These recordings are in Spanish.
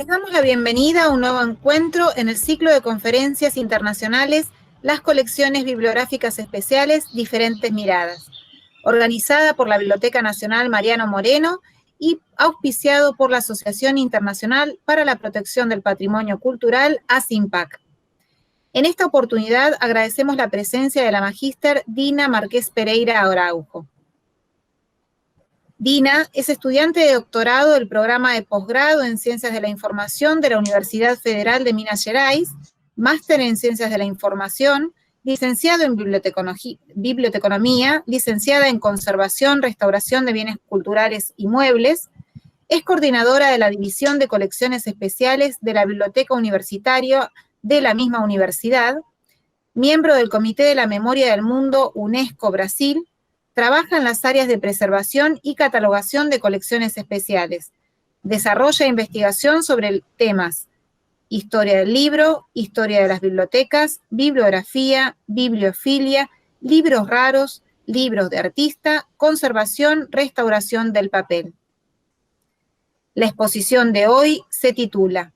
Les damos la bienvenida a un nuevo encuentro en el ciclo de conferencias internacionales Las colecciones bibliográficas especiales, diferentes miradas, organizada por la Biblioteca Nacional Mariano Moreno y auspiciado por la Asociación Internacional para la Protección del Patrimonio Cultural, ASIMPAC. En esta oportunidad agradecemos la presencia de la magíster Dina Márquez Pereira Araujo. Dina es estudiante de doctorado del programa de posgrado en Ciencias de la Información de la Universidad Federal de Minas Gerais, máster en Ciencias de la Información, licenciado en Biblioteconomía, licenciada en Conservación, Restauración de Bienes Culturales y Muebles, es coordinadora de la División de Colecciones Especiales de la Biblioteca Universitaria de la misma universidad, miembro del Comité de la Memoria del Mundo UNESCO Brasil. Trabaja en las áreas de preservación y catalogación de colecciones especiales. Desarrolla investigación sobre temas: historia del libro, historia de las bibliotecas, bibliografía, bibliofilia, libros raros, libros de artista, conservación, restauración del papel. La exposición de hoy se titula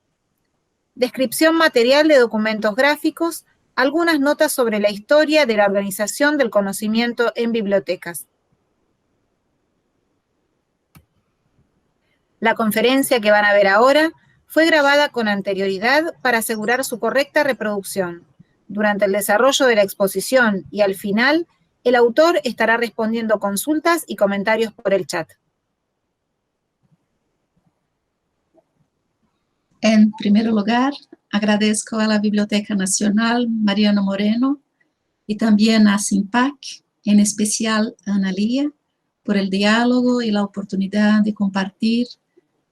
Descripción material de documentos gráficos, algunas notas sobre la historia de la organización del conocimiento en bibliotecas. La conferencia que van a ver ahora fue grabada con anterioridad para asegurar su correcta reproducción. Durante el desarrollo de la exposición y al final, el autor estará respondiendo consultas y comentarios por el chat. En primer lugar, agradezco a la Biblioteca Nacional Mariano Moreno y también a ASIMPAC, en especial a Ana Lía, por el diálogo y la oportunidad de compartir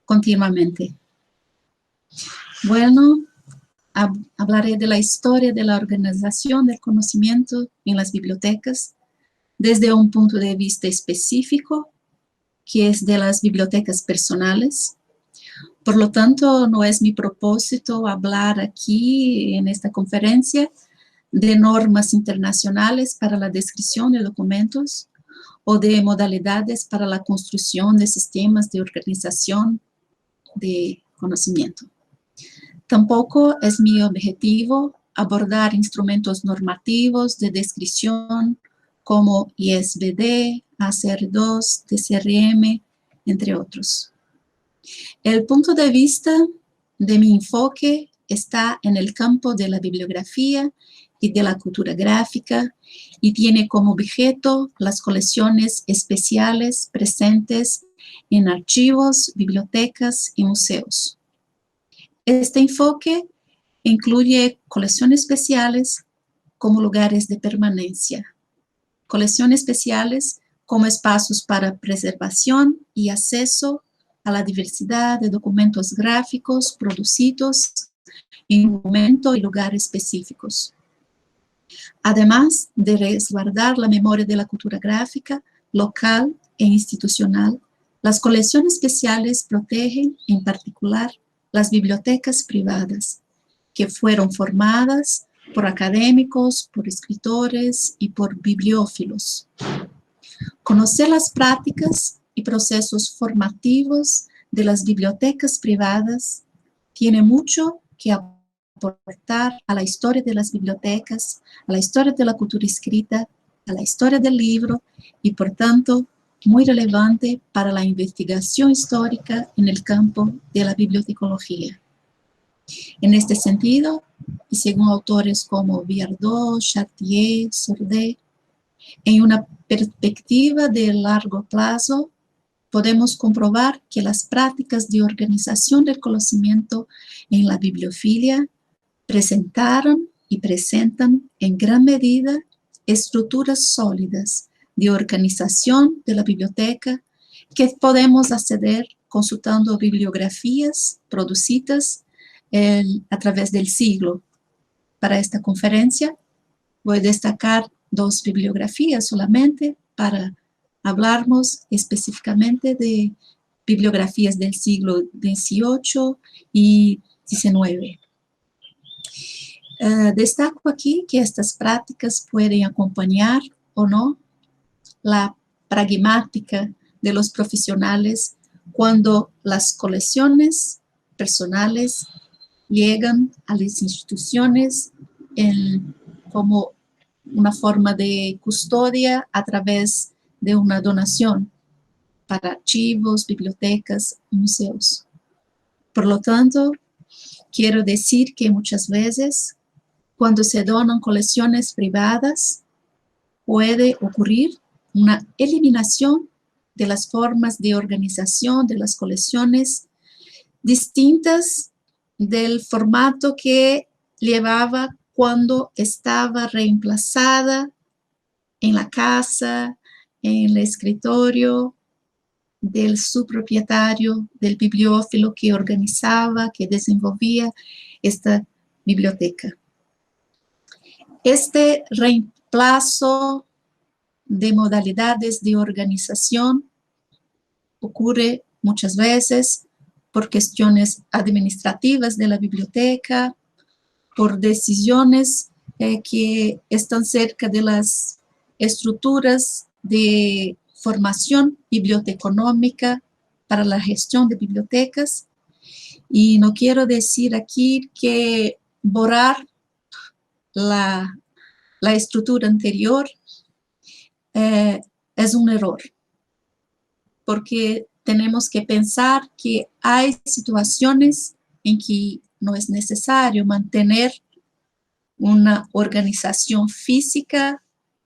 continuamente. Bueno, hablaré de la historia de la organización del conocimiento en las bibliotecas desde un punto de vista específico, que es de las bibliotecas personales. Por lo tanto, no es mi propósito hablar aquí en esta conferencia de normas internacionales para la descripción de documentos o de modalidades para la construcción de sistemas de organización de conocimiento. Tampoco es mi objetivo abordar instrumentos normativos de descripción como ISBD, ACR2, TCRM, entre otros. El punto de vista de mi enfoque está en el campo de la bibliografía y de la cultura gráfica y tiene como objeto las colecciones especiales presentes en archivos, bibliotecas y museos. Este enfoque incluye colecciones especiales como lugares de permanencia, colecciones especiales como espacios para preservación y acceso a la diversidad de documentos gráficos producidos en un momento y lugar específicos. Además de resguardar la memoria de la cultura gráfica local e institucional, las colecciones especiales protegen en particular las bibliotecas privadas, que fueron formadas por académicos, por escritores y por bibliófilos. Conocer las prácticas y procesos formativos de las bibliotecas privadas tiene mucho que aportar a la historia de las bibliotecas, a la historia de la cultura escrita, a la historia del libro y, por tanto, muy relevante para la investigación histórica en el campo de la bibliotecología. En este sentido, y según autores como Viardot, Chartier, Sordet, en una perspectiva de largo plazo, podemos comprobar que las prácticas de organización del conocimiento en la bibliofilia presentaron y presentan en gran medida estructuras sólidas de organización de la biblioteca que podemos acceder consultando bibliografías producidas a través del siglo. Para esta conferencia voy a destacar 2 bibliografías solamente para hablarnos específicamente de bibliografías del siglo XVIII y XIX. Destaco aquí que estas prácticas pueden acompañar o no la pragmática de los profesionales cuando las colecciones personales llegan a las instituciones como una forma de custodia a través de una donación para archivos, bibliotecas y museos. Por lo tanto, quiero decir que muchas veces, cuando se donan colecciones privadas, puede ocurrir una eliminación de las formas de organización de las colecciones distintas del formato que llevaba cuando estaba reemplazada en la casa, en el escritorio del subpropietario, del bibliófilo que organizaba, que desenvolvía esta biblioteca. Este reemplazo de modalidades de organización ocurre muchas veces por cuestiones administrativas de la biblioteca, por decisiones que están cerca de las estructuras de formación biblioteconómica para la gestión de bibliotecas. Y no quiero decir aquí que borrar la estructura anterior es un error, porque tenemos que pensar que hay situaciones en que no es necesario mantener una organización física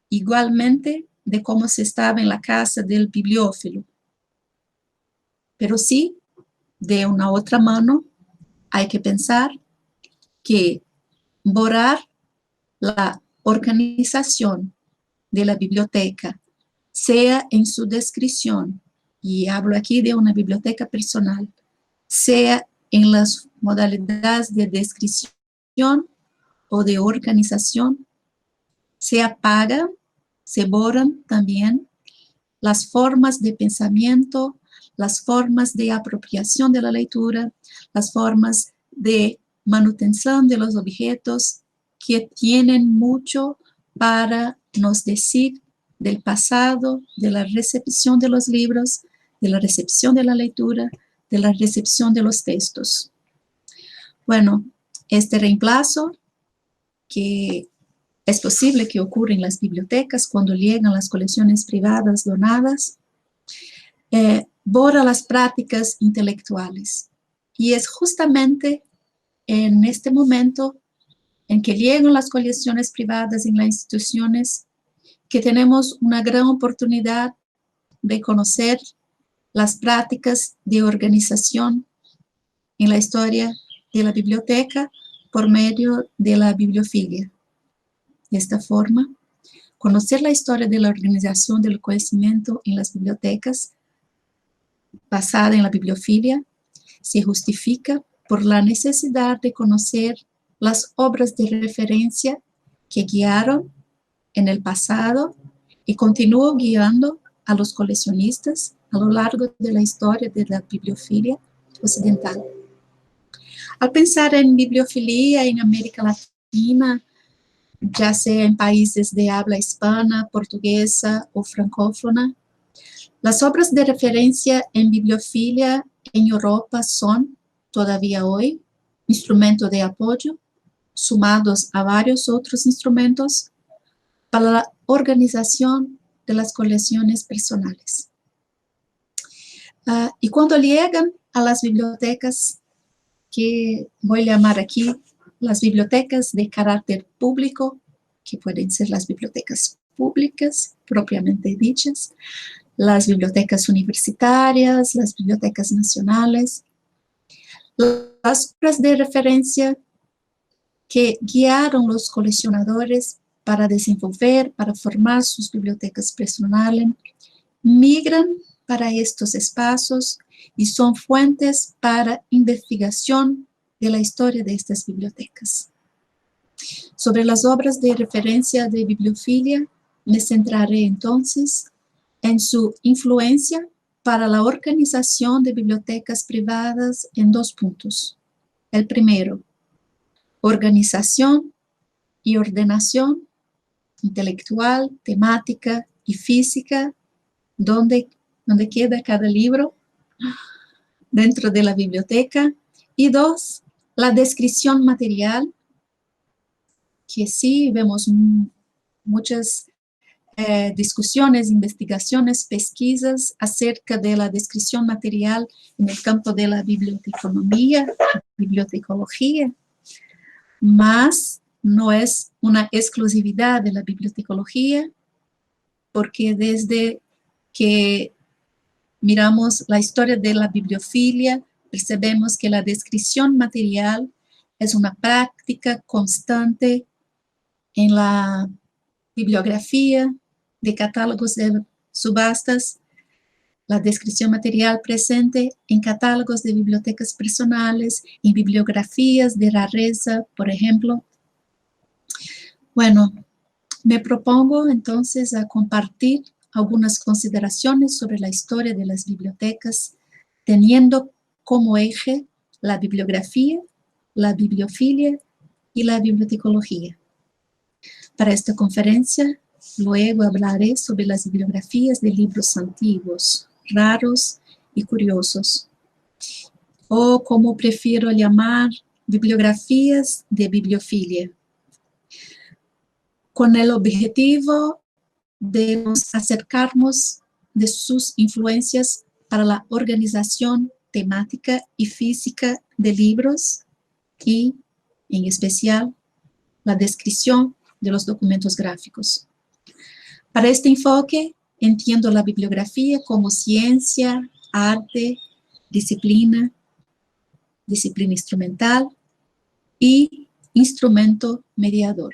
igualmente de cómo se estaba en la casa del bibliófilo. Pero sí, de una otra mano, hay que pensar que borrar la organización de la biblioteca, sea en su descripción, y hablo aquí de una biblioteca personal, sea en las modalidades de descripción o de organización, se apagan, se borran también las formas de pensamiento, las formas de apropiación de la lectura, las formas de manutención de los objetos que tienen mucho para nos decir del pasado, de la recepción de los libros, de la recepción de la lectura, de la recepción de los textos. Bueno, este reemplazo que es posible que ocurra en las bibliotecas cuando llegan las colecciones privadas donadas, borra las prácticas intelectuales. Y es justamente en este momento en que llegan las colecciones privadas en las instituciones que tenemos una gran oportunidad de conocer las prácticas de organización en la historia de la biblioteca por medio de la bibliofilia. De esta forma, conocer la historia de la organización del conocimiento en las bibliotecas basada en la bibliofilia se justifica por la necesidad de conocer las obras de referencia que guiaron en el pasado y continúan guiando a los coleccionistas a lo largo de la historia de la bibliofilia occidental. Al pensar en bibliofilia en América Latina, ya sea en países de habla hispana, portuguesa o francófona, las obras de referencia en bibliofilia en Europa son, todavía hoy, instrumentos de apoyo, sumados a varios otros instrumentos para la organización de las colecciones personales. Y cuando llegan a las bibliotecas, que voy a llamar aquí las bibliotecas de carácter público, que pueden ser las bibliotecas públicas propiamente dichas, las bibliotecas universitarias, las bibliotecas nacionales, las obras de referencia que guiaron los coleccionadores para desenvolver, para formar sus bibliotecas personales, migran para estos espacios y son fuentes para investigación de la historia de estas bibliotecas. Sobre las obras de referencia de bibliofilia, me centraré entonces en su influencia para la organización de bibliotecas privadas en dos puntos. El primero, organización y ordenación intelectual, temática y física, donde queda cada libro dentro de la biblioteca Y dos, la descripción material, que sí vemos muchas discusiones, investigaciones, pesquisas acerca de la descripción material en el campo de la biblioteconomía, bibliotecología, mas no es una exclusividad de la bibliotecología, porque desde que miramos la historia de la bibliofilia, percebemos que la descripción material es una práctica constante en la bibliografía, de catálogos de subastas, la descripción material presente en catálogos de bibliotecas personales, en bibliografías de rareza, por ejemplo. Bueno, me propongo entonces a compartir algunas consideraciones sobre la historia de las bibliotecas, teniendo como eje la bibliografía, la bibliofilia y la bibliotecología. Para esta conferencia, luego hablaré sobre las bibliografías de libros antiguos, raros y curiosos, o como prefiero llamar, bibliografías de bibliofilia, con el objetivo de nos acercarnos de sus influencias para la organización temática y física de libros y, en especial, la descripción de los documentos gráficos. Para este enfoque, entiendo la bibliografía como ciencia, arte, disciplina instrumental y instrumento mediador.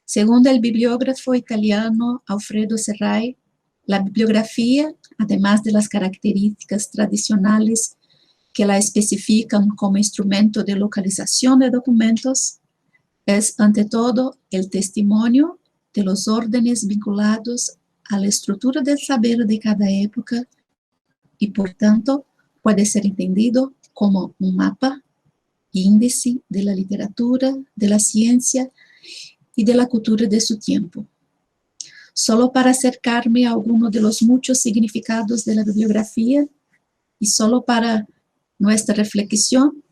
Según el bibliógrafo italiano Alfredo Serrai, la bibliografía, además de las características tradicionales que la especifican como instrumento de localización de documentos, es ante todo el testimonio de los órdenes vinculados a la estructura del saber de cada época y por tanto puede ser entendido como un mapa, índice de la literatura, de la ciencia y de la cultura de su tiempo. Solo para acercarme a alguno de los muchos significados de la bibliografía y solo para nuestra reflexión,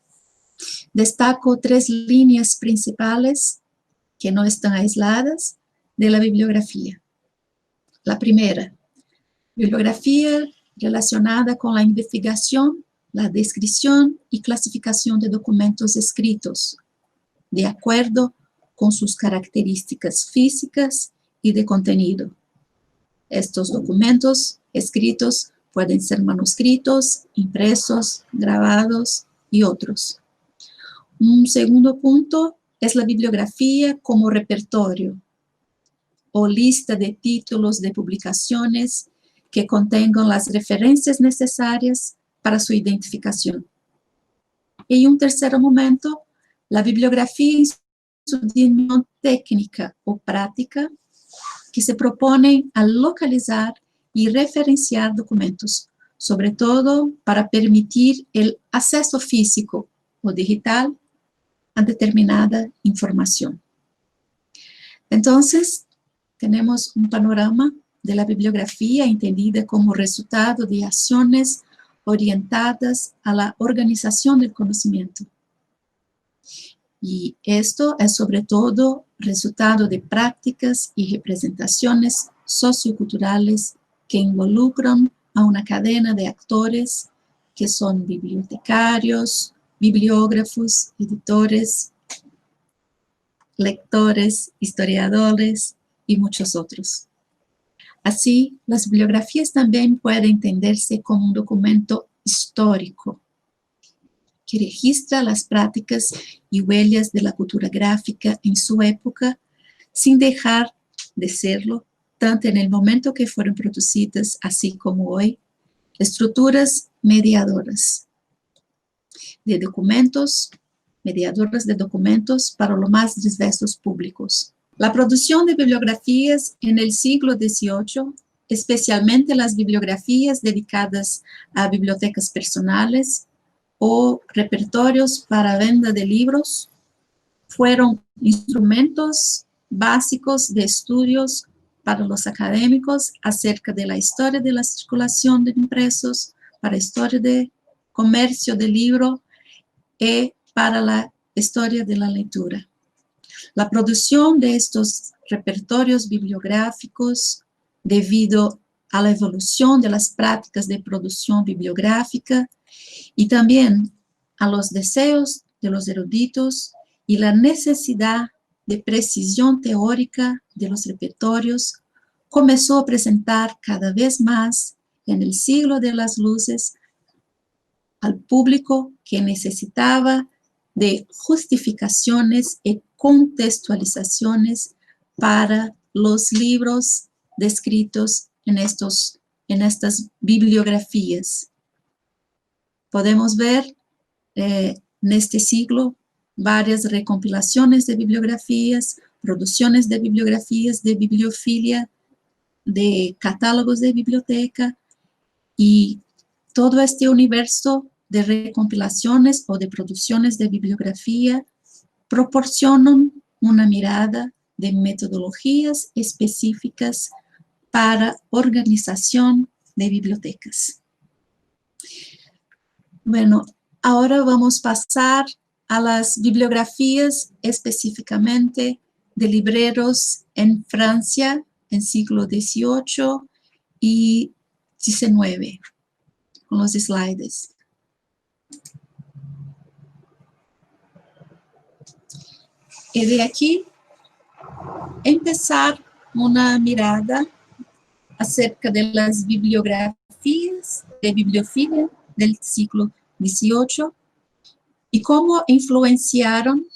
destaco 3 líneas principales que no están aisladas de la bibliografía. La primera, bibliografía relacionada con la investigación, la descripción y clasificación de documentos escritos, de acuerdo con sus características físicas y de contenido. Estos documentos escritos pueden ser manuscritos, impresos, grabados y otros. Un segundo punto es la bibliografía como repertorio o lista de títulos de publicaciones que contengan las referencias necesarias para su identificación. Y un tercer momento, la bibliografía en su dimensión técnica o práctica que se propone a localizar y referenciar documentos, sobre todo para permitir el acceso físico o digital a determinada información. Entonces, tenemos un panorama de la bibliografía entendida como resultado de acciones orientadas a la organización del conocimiento. Y esto es sobre todo resultado de prácticas y representaciones socioculturales que involucran a una cadena de actores que son bibliotecarios, bibliógrafos, editores, lectores, historiadores y muchos otros. Así, las bibliografías también pueden entenderse como un documento histórico que registra las prácticas y huellas de la cultura gráfica en su época, sin dejar de serlo, tanto en el momento que fueron producidas, así como hoy, estructuras mediadoras de documentos, mediadoras de documentos para los más diversos públicos. La producción de bibliografías en el siglo XVIII, especialmente las bibliografías dedicadas a bibliotecas personales o repertorios para venta de libros, fueron instrumentos básicos de estudios para los académicos acerca de la historia de la circulación de impresos, para la historia de comercio de libro y para la historia de la lectura. La producción de estos repertorios bibliográficos, debido a la evolución de las prácticas de producción bibliográfica y también a los deseos de los eruditos y la necesidad de precisión teórica de los repertorios, comenzó a presentar cada vez más en el siglo de las luces al público que necesitaba de justificaciones y contextualizaciones para los libros descritos en estas bibliografías. Podemos ver en este siglo varias recompilaciones de bibliografías, producciones de bibliografías, de bibliofilia, de catálogos de biblioteca, y todo este universo de recompilaciones o de producciones de bibliografía proporcionan una mirada de metodologías específicas para organización de bibliotecas. Bueno, ahora vamos a pasar a las bibliografías específicamente de libreros en Francia en siglo XVIII y XIX, con los slides. Y de aquí empezar una mirada acerca de las bibliografías de bibliofilia del siglo XVIII y cómo influenciaron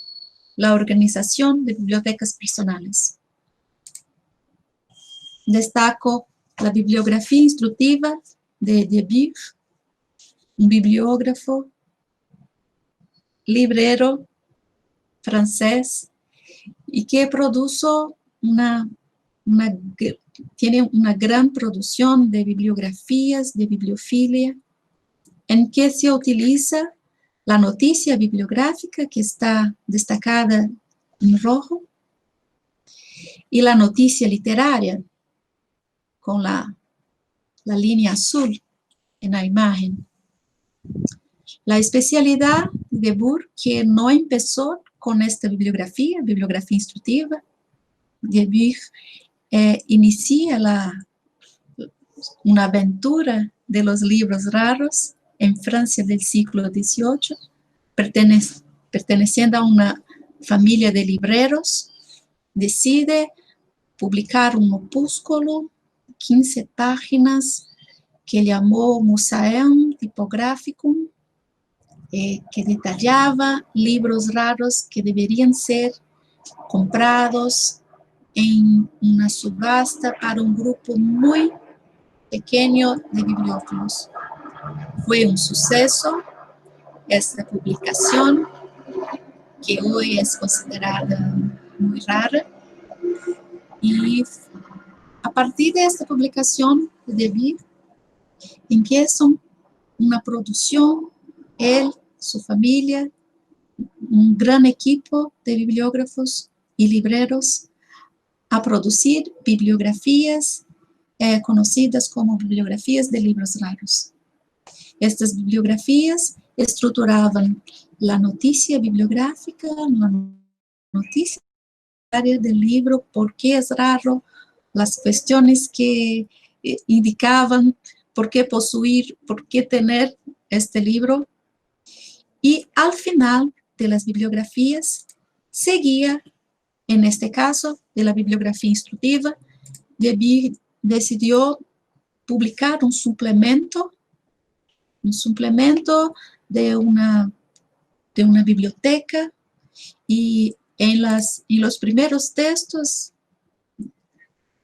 la organización de bibliotecas personales. Destaco la bibliografía instructiva de Dubuque, un bibliógrafo, librero francés, y que tiene una gran producción de bibliografías, de bibliofilia, en que se utiliza la noticia bibliográfica, que está destacada en rojo, y la noticia literaria, con la línea azul en la imagen. La especialidad de Dubuque, que no empezó con esta bibliografía instructiva, Dubuque inicia una aventura de los libros raros en Francia del siglo XVIII, perteneciendo a una familia de libreros. Decide publicar un opúsculo, 15 páginas, que llamó Musaeum Typographicum, que detallaba libros raros que deberían ser comprados en una subasta para un grupo muy pequeño de bibliófilos. Fue un suceso esta publicación, que hoy es considerada muy rara, y a partir de esta publicación de Dubuque empiezan una producción, él, su familia, un gran equipo de bibliógrafos y libreros, a producir bibliografías conocidas como bibliografías de libros raros. Estas bibliografías estructuraban la noticia bibliográfica, la noticia del libro, por qué es raro, las cuestiones que indicaban por qué poseer, por qué tener este libro. Y al final de las bibliografías seguía, en este caso, de la bibliografía instructiva, Dubuque decidió publicar un suplemento de una biblioteca, y en los primeros textos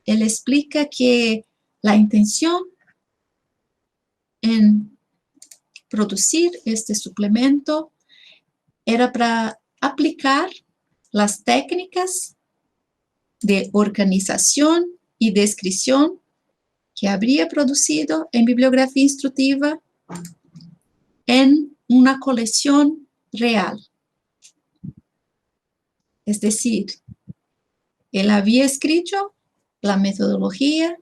él explica que la intención en producir este suplemento era para aplicar las técnicas de organización y descripción que habría producido en bibliografía instructiva en una colección real. Es decir, él había escrito la metodología,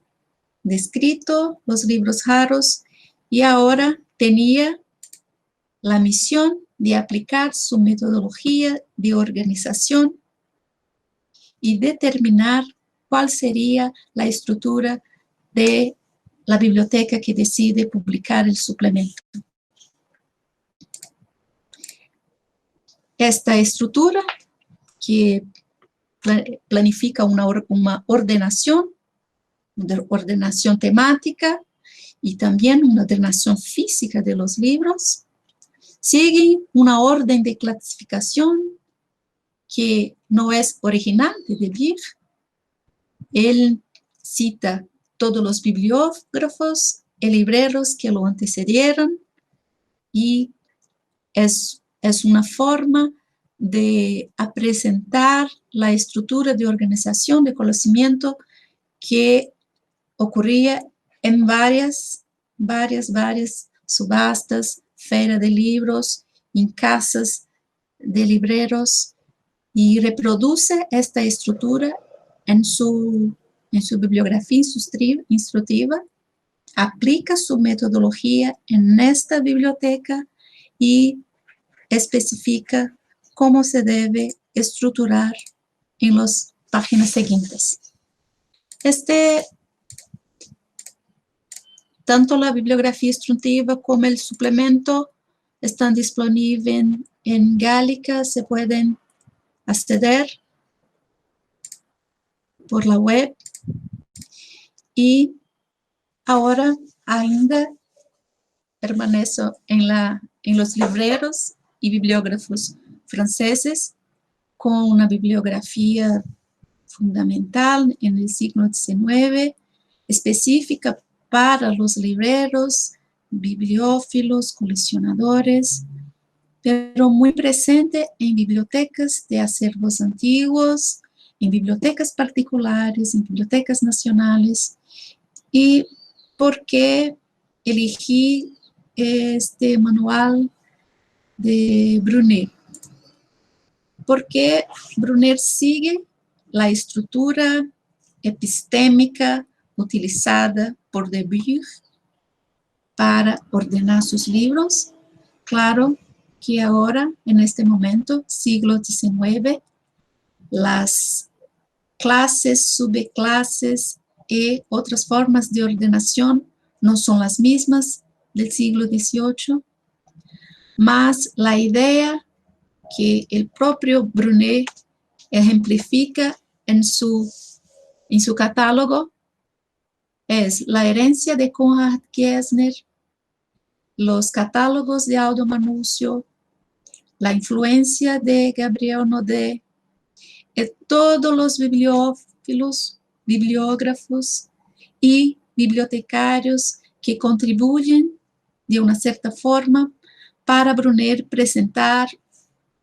descrito los libros raros, y ahora tenía la misión de aplicar su metodología de organización y determinar cuál sería la estructura de la biblioteca que decide publicar el suplemento. Esta estructura que planifica una ordenación temática y también una ordenación física de los libros, sigue una orden de clasificación que no es original de Debir. Él cita todos los bibliógrafos y libreros que lo antecedieron y es una forma de presentar la estructura de organización de conocimiento que ocurría en varias subastas, ferias de libros, en casas de libreros, y reproduce esta estructura en su bibliografía instructiva, aplica su metodología en esta biblioteca y especifica cómo se debe estructurar en las páginas siguientes. Tanto la bibliografía instructiva como el suplemento están disponibles en Gálica, se pueden acceder por la web. Y ahora ainda permanezco en los libreros y bibliógrafos franceses con una bibliografía fundamental en el siglo XIX, específica para los libreros, bibliófilos, coleccionadores, pero muy presente en bibliotecas de acervos antiguos, en bibliotecas particulares, en bibliotecas nacionales. ¿Y por qué elegí este manual de Brunet? Porque Brunet sigue la estructura epistémica utilizada por Debir para ordenar sus libros. Claro que ahora, en este momento, siglo XIX, las clases, subclases y otras formas de ordenación no son las mismas del siglo XVIII, mas la idea que el propio Brunet ejemplifica en su catálogo es la herencia de Konrad Gessner, los catálogos de Aldo Manuzio, la influencia de Gabriel Naudet, y todos los bibliófilos, bibliógrafos y bibliotecarios que contribuyen de una cierta forma para Brunet presentar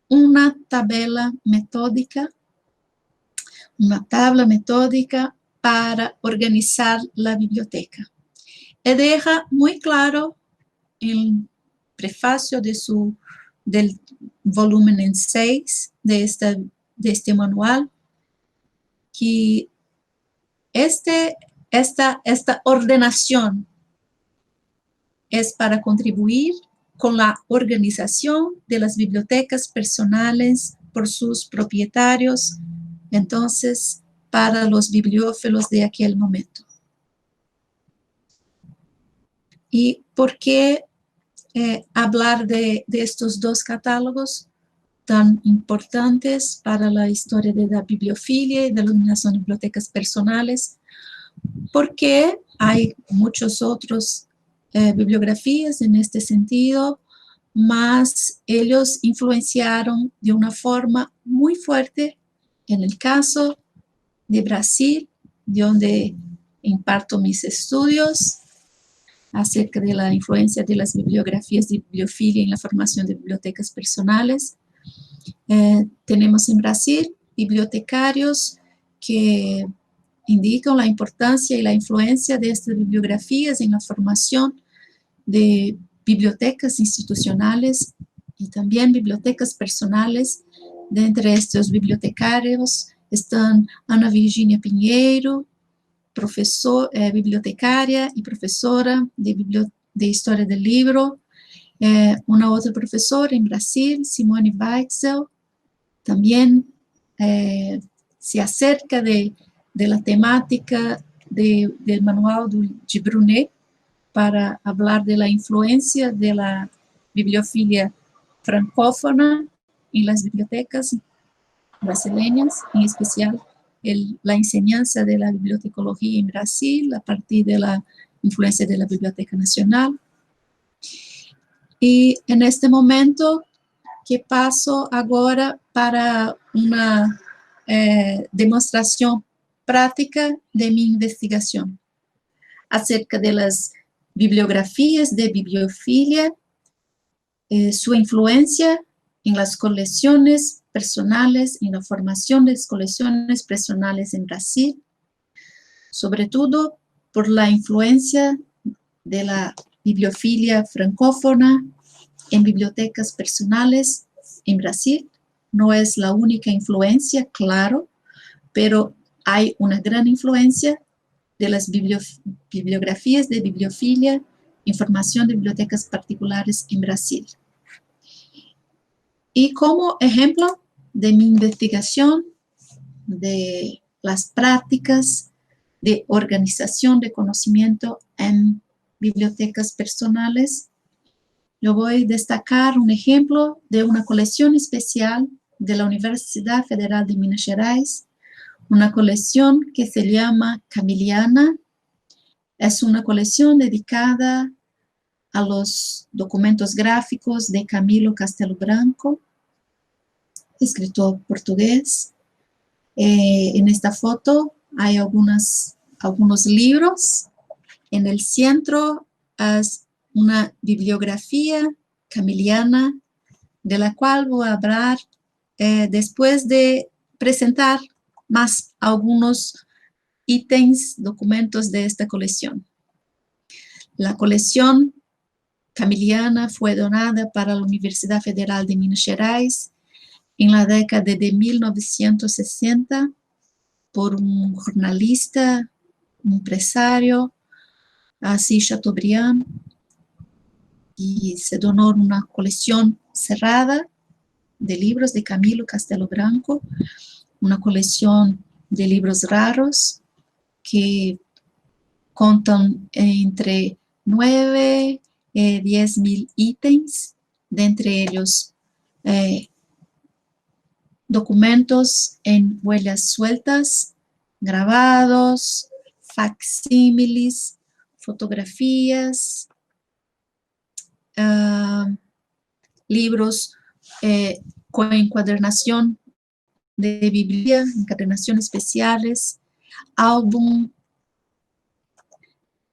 una tabla metódica para organizar la biblioteca. Y deja muy claro en el prefacio del volumen 6 de este manual que esta ordenación es para contribuir con la organización de las bibliotecas personales por sus propietarios, entonces para los bibliófilos de aquel momento. ¿Y por qué hablar de estos dos catálogos tan importantes para la historia de la bibliofilia y de la organización de bibliotecas personales? Porque hay muchos otros bibliografías en este sentido, mas ellos influenciaron de una forma muy fuerte en el caso de Brasil, de donde imparto mis estudios acerca de la influencia de las bibliografías de bibliofilia en la formación de bibliotecas personales. Tenemos en Brasil bibliotecarios que indican la importancia y la influencia de estas bibliografías en la formación de bibliotecas institucionales y también bibliotecas personales. De entre estos bibliotecarios están Ana Virginia Pinheiro, bibliotecaria y profesora de Historia del Libro, Una otra profesora en Brasil, Simone Weitzel, también se acerca de la temática del manual de Brunet para hablar de la influencia de la bibliofilia francófona en las bibliotecas brasileñas, en especial la enseñanza de la bibliotecología en Brasil a partir de la influencia de la Biblioteca Nacional. Y en este momento que paso ahora para una demostración práctica de mi investigación acerca de las bibliografías de bibliofilia, su influencia en las colecciones personales, en la formación de las colecciones personales en Brasil, sobre todo por la influencia de la bibliofilia francófona en bibliotecas personales en Brasil. No es la única influencia, claro, pero hay una gran influencia de las bibliografías de bibliofilia en formación de bibliotecas particulares en Brasil. Y como ejemplo de mi investigación de las prácticas de organización de conocimiento en bibliotecas personales, yo voy a destacar un ejemplo de una colección especial de la Universidad Federal de Minas Gerais, una colección que se llama Camiliana. Es una colección dedicada a los documentos gráficos de Camilo Castelo Branco, escritor portugués. En esta foto hay algunos libros. En el centro es una bibliografía camiliana, de la cual voy a hablar después de presentar más algunos ítems, documentos de esta colección. La colección camiliana fue donada para la Universidad Federal de Minas Gerais en la década de 1960 por un jornalista, un empresario, Assis Chateaubriand, y se donó una colección cerrada de libros de Camilo Castelo Branco, una colección de libros raros que contan entre 9 y 10.000 ítems, de entre ellos documentos en huellas sueltas, grabados, facsímiles, fotografías, libros con encuadernación de Biblia, encuadernaciones especiales, álbum,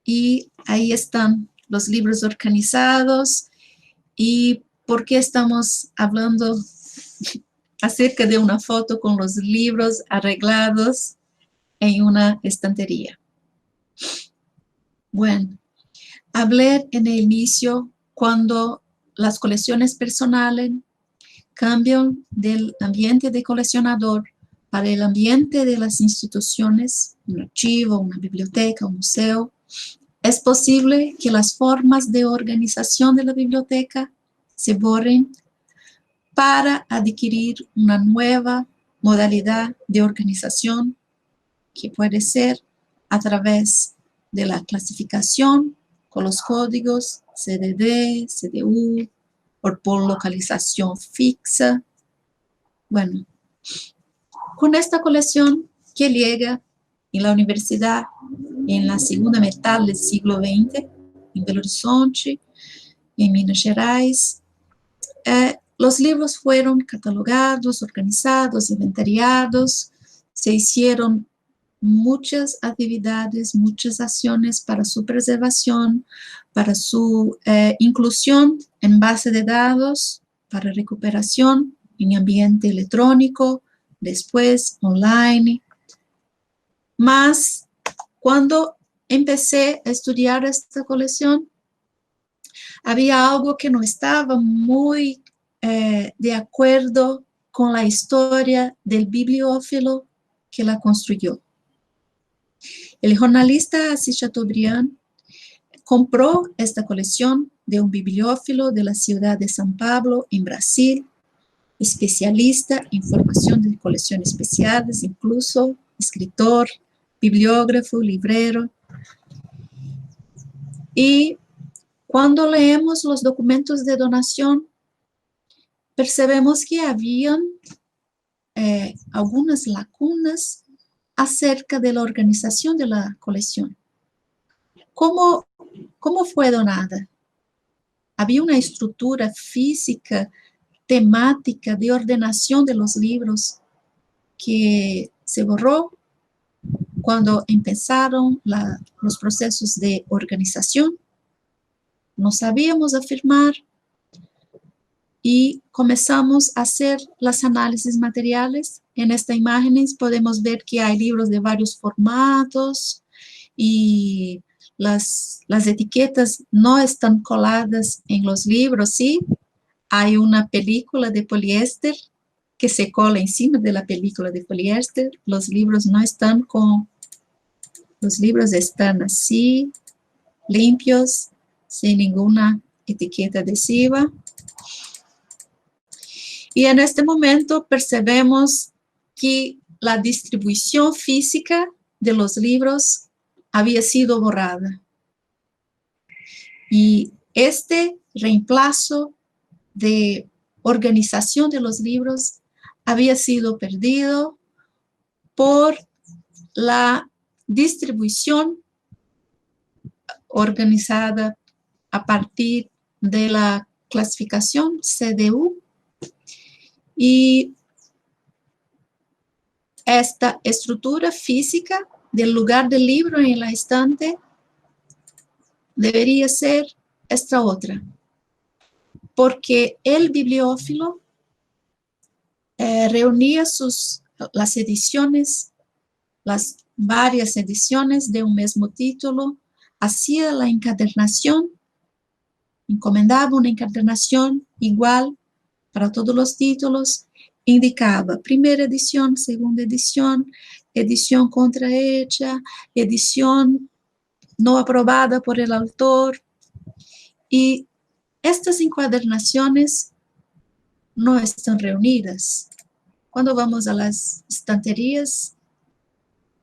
y ahí están los libros organizados. ¿Y por qué estamos hablando acerca de una foto con los libros arreglados en una estantería? Bueno, hablé en el inicio cuando las colecciones personales cambian del ambiente de coleccionador para el ambiente de las instituciones, un archivo, una biblioteca, un museo. Es posible que las formas de organización de la biblioteca se borren para adquirir una nueva modalidad de organización que puede ser a través de la clasificación con los códigos CDD, CDU, o por localización fixa. Bueno, con esta colección que llega en la universidad en la segunda mitad del siglo XX, en Belo Horizonte, en Minas Gerais, los libros fueron catalogados, organizados, inventariados, se hicieron muchas actividades, muchas acciones para su preservación, para su inclusión en base de datos, para recuperación en ambiente electrónico, después online. Mas cuando empecé a estudiar esta colección, había algo que no estaba muy de acuerdo con la historia del bibliófilo que la construyó. El jornalista Assis Chateaubriand compró esta colección de un bibliófilo de la ciudad de São Paulo, en Brasil, especialista en formación de colecciones especiales, incluso escritor, bibliógrafo, librero. Y cuando leemos los documentos de donación, percebemos que habían algunas lagunas acerca de la organización de la colección. ¿Cómo fue donada? Había una estructura física, temática, de ordenación de los libros que se borró cuando empezaron los procesos de organización. No sabíamos afirmar y comenzamos a hacer las análisis materiales. En esta imagen podemos ver que hay libros de varios formatos y las etiquetas no están coladas en los libros, ¿sí? Hay una película de poliéster que se cola encima de la película de poliéster. Los libros no están los libros están así, limpios, sin ninguna etiqueta adhesiva. Y en este momento percebemos que la distribución física de los libros había sido borrada. Y este reemplazo de organización de los libros había sido perdido por la distribución organizada a partir de la clasificación CDU. Y esta estructura física del lugar del libro en la estante debería ser esta otra, porque el bibliófilo reunía las ediciones, las varias ediciones de un mismo título, hacía la encadernación, encomendaba una encadernación igual para todos los títulos, indicaba primera edición, segunda edición, edición contrahecha, edición no aprobada por el autor. Y estas encuadernaciones no están reunidas. Cuando vamos a las estanterías,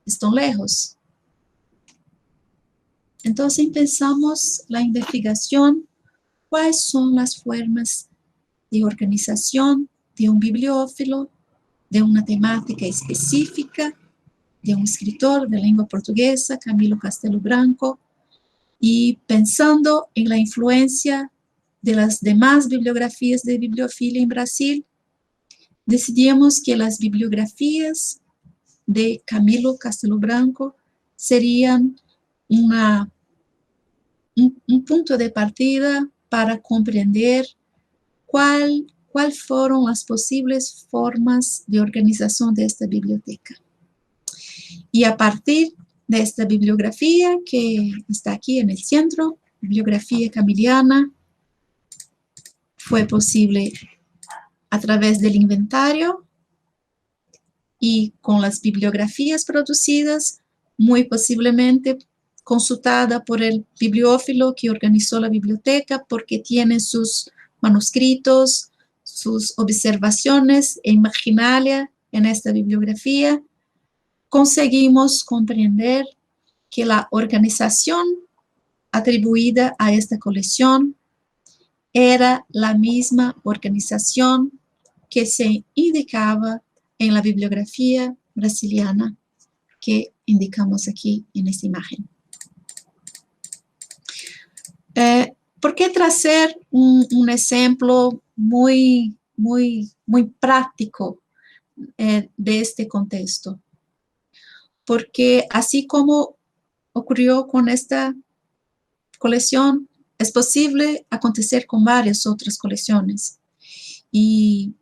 están lejos. Entonces pensamos la investigación, cuáles son las formas de organización de un bibliófilo, de una temática específica, de un escritor de lengua portuguesa, Camilo Castelo Branco, y pensando en la influencia de las demás bibliografías de bibliofilia en Brasil, decidimos que las bibliografías de Camilo Castelo Branco serían un punto de partida para comprender cuál fueron las posibles formas de organización de esta biblioteca. Y a partir de esta bibliografía que está aquí en el centro, bibliografía camiliana, fue posible a través del inventario y con las bibliografías producidas, muy posiblemente consultada por el bibliófilo que organizó la biblioteca, porque tiene sus manuscritos, sus observaciones e imaginalia en esta bibliografía, conseguimos comprender que la organización atribuida a esta colección era la misma organización que se indicaba en la bibliografía brasiliana que indicamos aquí en esta imagen. ¿Por qué traer un ejemplo muy práctico de este contexto? Porque así como ocurrió con esta colección, es posible acontecer con varias otras colecciones. Y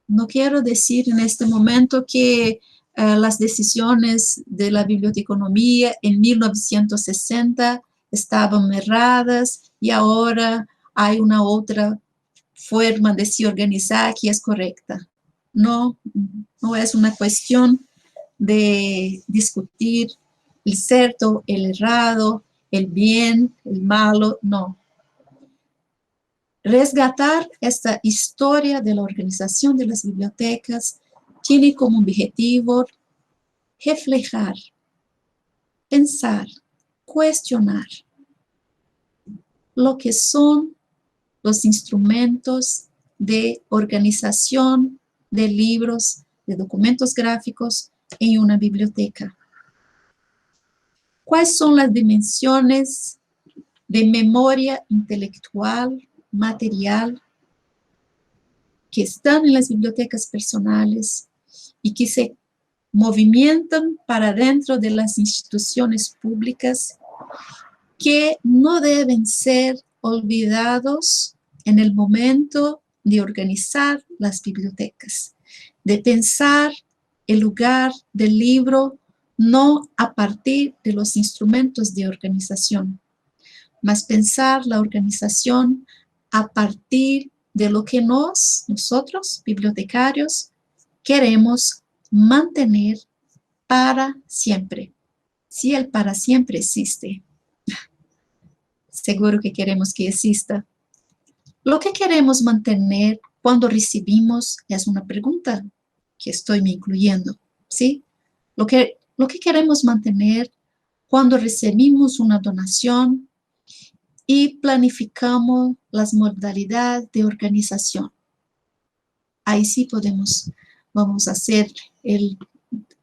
no quiero decir en este momento que las decisiones de la biblioteconomía en 1960 estaban erradas y ahora hay una otra forma de se organizar que es correcta. No es una cuestión de discutir el cierto, el errado, el bien, el malo, no. Resgatar esta historia de la organización de las bibliotecas tiene como objetivo reflejar, pensar, cuestionar lo que son los instrumentos de organización de libros, de documentos gráficos en una biblioteca. ¿Cuáles son las dimensiones de memoria intelectual, material, que están en las bibliotecas personales y que se movimentan para dentro de las instituciones públicas, que no deben ser olvidados en el momento de organizar las bibliotecas, de pensar el lugar del libro no a partir de los instrumentos de organización, mas pensar la organización a partir de lo que nosotros, bibliotecarios, queremos mantener para siempre. Si el para siempre existe, seguro que queremos que exista. Lo que queremos mantener cuando recibimos es una pregunta que estoy me incluyendo, ¿sí? Lo que queremos mantener cuando recibimos una donación y planificamos las modalidades de organización. Ahí sí vamos a hacer la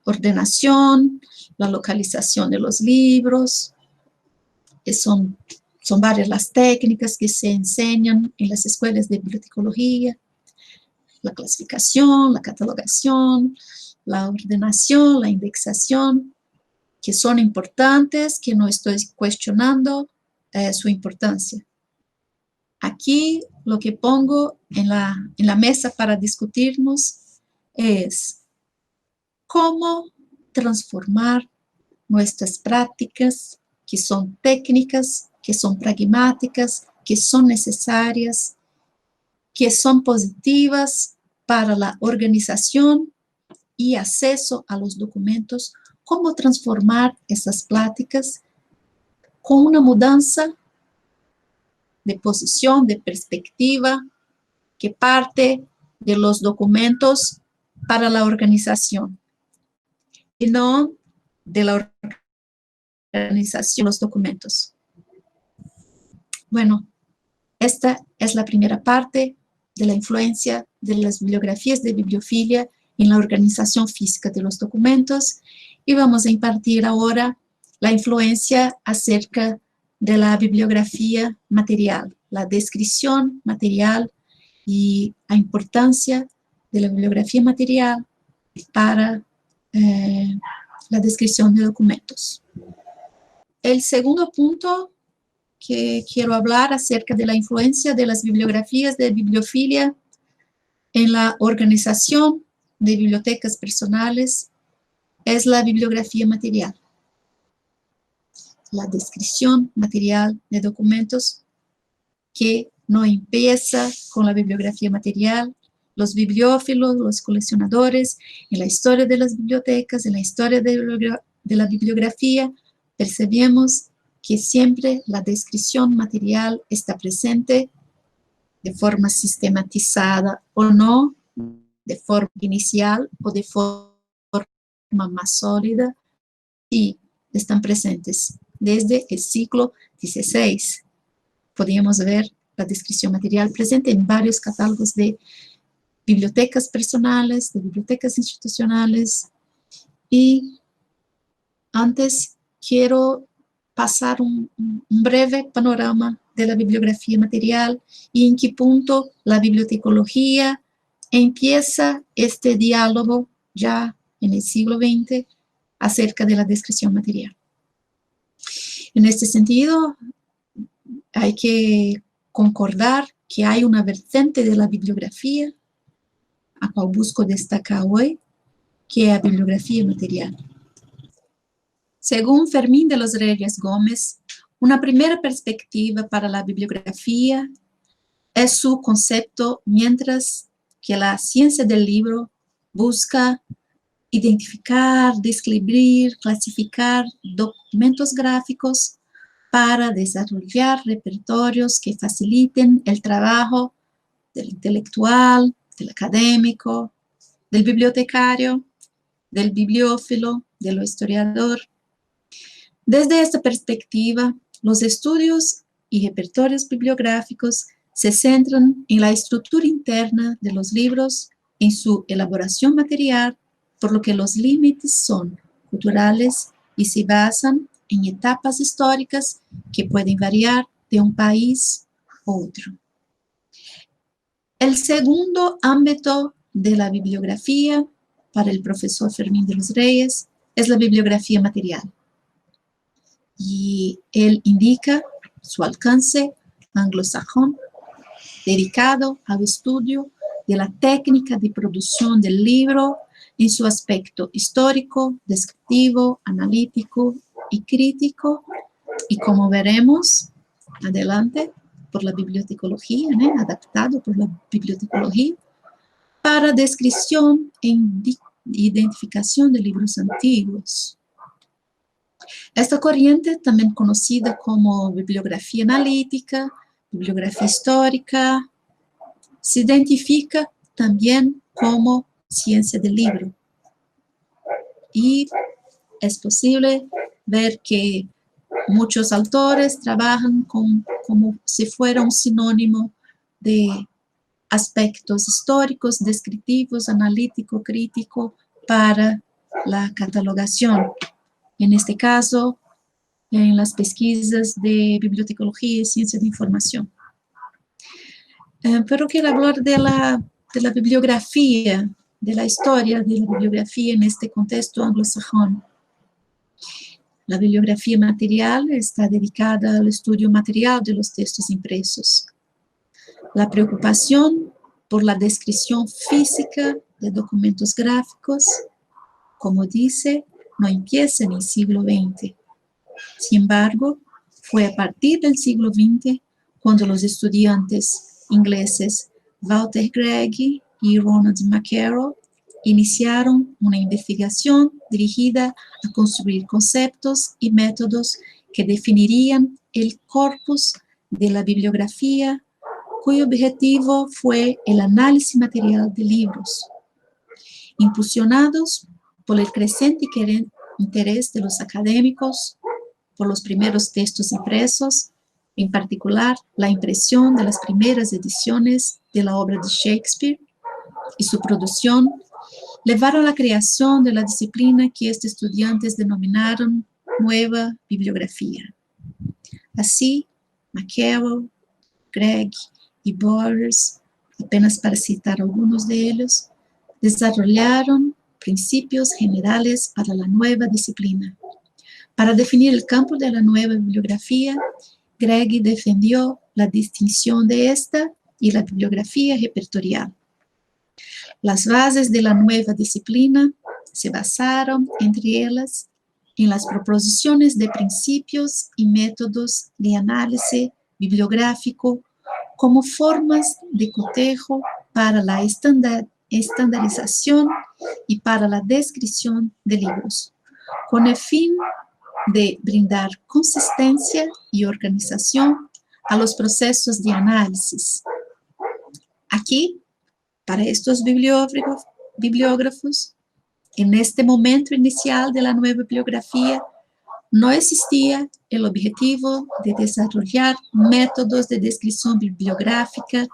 ordenación, la localización de los libros, que son varias las técnicas que se enseñan en las escuelas de bibliotecología, la clasificación, la catalogación, la ordenación, la indexación, que son importantes, que no estoy cuestionando su importancia. Aquí lo que pongo en la mesa para discutirnos es cómo transformar nuestras prácticas, que son técnicas, que son pragmáticas, que son necesarias, que son positivas para la organización y acceso a los documentos, cómo transformar esas prácticas con una mudanza de posición, de perspectiva, que parte de los documentos para la organización, y no de la organización de los documentos. Bueno, esta es la primera parte de la influencia de las bibliografías de bibliofilia en la organización física de los documentos, y vamos a impartir ahora la influencia acerca de la bibliografía material, la descripción material y la importancia de la bibliografía material para la descripción de documentos. El segundo punto que quiero hablar acerca de la influencia de las bibliografías de bibliofilia en la organización de bibliotecas personales es la bibliografía material. La descripción material de documentos que no empieza con la bibliografía material. Los bibliófilos, los coleccionadores, en la historia de las bibliotecas, en la historia de la bibliografía, percibimos que siempre la descripción material está presente de forma sistematizada o no, de forma inicial o de forma más sólida, y están presentes desde el siglo XVI. Podríamos ver la descripción material presente en varios catálogos de bibliotecas personales, de bibliotecas institucionales. Y antes quiero pasar un breve panorama de la bibliografía material y en qué punto la bibliotecología empieza este diálogo ya en el siglo XX acerca de la descripción material. En este sentido, hay que concordar que hay una vertiente de la bibliografía a cual busco destacar hoy, que es la bibliografía material. Según Fermín de los Reyes Gómez, una primera perspectiva para la bibliografía es su concepto, mientras que la ciencia del libro busca identificar, describir, clasificar documentos gráficos para desarrollar repertorios que faciliten el trabajo del intelectual, del académico, del bibliotecario, del bibliófilo, del historiador. Desde esta perspectiva, los estudios y repertorios bibliográficos se centran en la estructura interna de los libros, en su elaboración material, por lo que los límites son culturales y se basan en etapas históricas que pueden variar de un país a otro. El segundo ámbito de la bibliografía para el profesor Fermín de los Reyes es la bibliografía material. Y él indica su alcance anglosajón dedicado al estudio de la técnica de producción del libro en su aspecto histórico, descriptivo, analítico y crítico, y como veremos adelante, por la bibliotecología, adaptado por la bibliotecología, para descripción e identificación de libros antiguos. Esta corriente, también conocida como bibliografía analítica, bibliografía histórica, se identifica también como ciencia del libro. Y es posible ver que muchos autores trabajan como si fuera un sinónimo de aspectos históricos, descriptivos, analítico, crítico para la catalogación. En este caso, en las pesquisas de bibliotecología y ciencia de información. Pero quiero hablar de la bibliografía, de la historia de la bibliografía en este contexto anglosajón. La bibliografía material está dedicada al estudio material de los textos impresos. La preocupación por la descripción física de documentos gráficos, como dice, no empieza en el siglo XX. Sin embargo, fue a partir del siglo XX cuando los estudiantes ingleses Walter Gregg y Ronald McCarroll iniciaron una investigación dirigida a construir conceptos y métodos que definirían el corpus de la bibliografía, cuyo objetivo fue el análisis material de libros. Impulsionados por el creciente interés de los académicos por los primeros textos impresos, en particular la impresión de las primeras ediciones de la obra de Shakespeare y su producción, llevaron a la creación de la disciplina que estos estudiantes denominaron Nueva Bibliografía. Así, McCarroll, Gregg y Borders, apenas para citar algunos de ellos, desarrollaron principios generales para la nueva disciplina. Para definir el campo de la nueva bibliografía, Gregg defendió la distinción de esta y la bibliografía repertorial. Las bases de la nueva disciplina se basaron, entre ellas, en las proposiciones de principios y métodos de análisis bibliográfico como formas de cotejo para la estandarización y para la descripción de libros, con el fin de brindar consistencia y organización a los procesos de análisis. Aquí, para estos bibliógrafos, en este momento inicial de la nueva bibliografía, no existía el objetivo de desarrollar métodos de descripción bibliográfica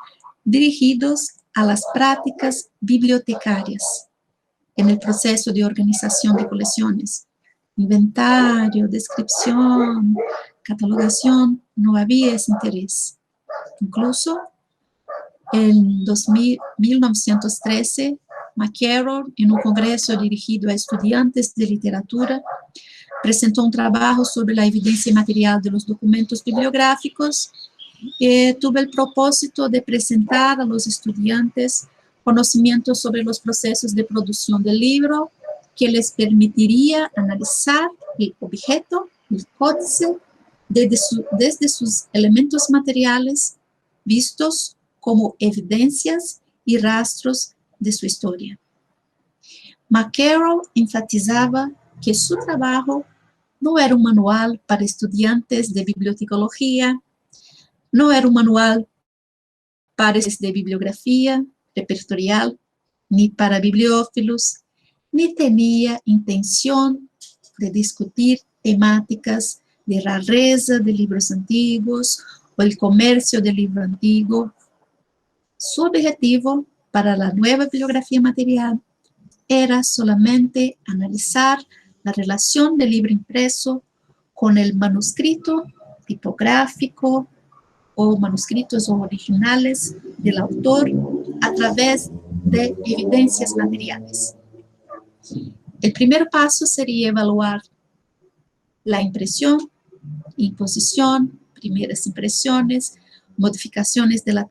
dirigidos a las prácticas bibliotecarias en el proceso de organización de colecciones. Inventario, descripción, catalogación, no había ese interés. Incluso en 1913, McCarroll, en un congreso dirigido a estudiantes de literatura, presentó un trabajo sobre la evidencia material de los documentos bibliográficos y tuvo el propósito de presentar a los estudiantes conocimientos sobre los procesos de producción del libro que les permitiría analizar el objeto, el códice, desde sus elementos materiales vistos como evidencias y rastros de su historia. McCarroll enfatizaba que su trabajo no era un manual para estudiantes de bibliotecología, no era un manual para de bibliografía repertorial, ni para bibliófilos, ni tenía intención de discutir temáticas de rareza de libros antiguos o el comercio del libro antiguo. Su objetivo para la nueva bibliografía material era solamente analizar la relación del libro impreso con el manuscrito tipográfico o manuscritos originales del autor a través de evidencias materiales. El primer paso sería evaluar la impresión, imposición, primeras impresiones, modificaciones de las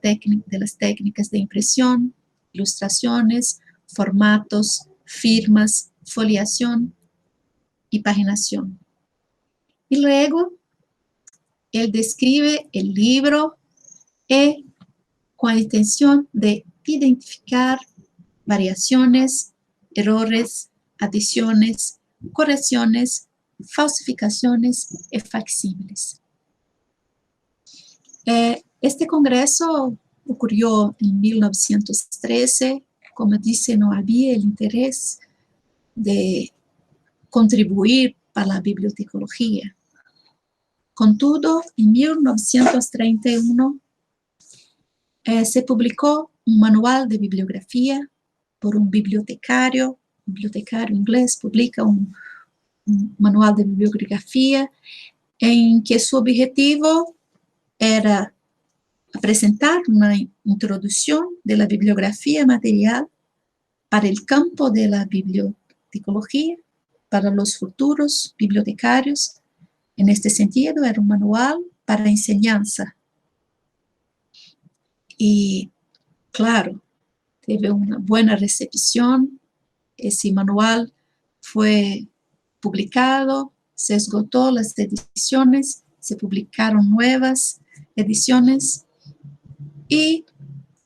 técnicas de impresión, ilustraciones, formatos, firmas, foliación y paginación. Y luego, él describe el libro con la intención de identificar variaciones, errores, adiciones, correcciones, falsificaciones y facsímiles. Este congreso ocurrió en 1913. Como dice, no había el interés de contribuir para la bibliotecología. Contudo, en 1931 se publicó un manual de bibliografía por un bibliotecario inglés, publica un manual de bibliografía en que su objetivo era presentar una introducción de la bibliografía material para el campo de la bibliotecología, para los futuros bibliotecarios. En este sentido, era un manual para enseñanza. Y, claro, tuvo una buena recepción. Ese manual fue publicado, se esgotó las ediciones, se publicaron nuevas ediciones y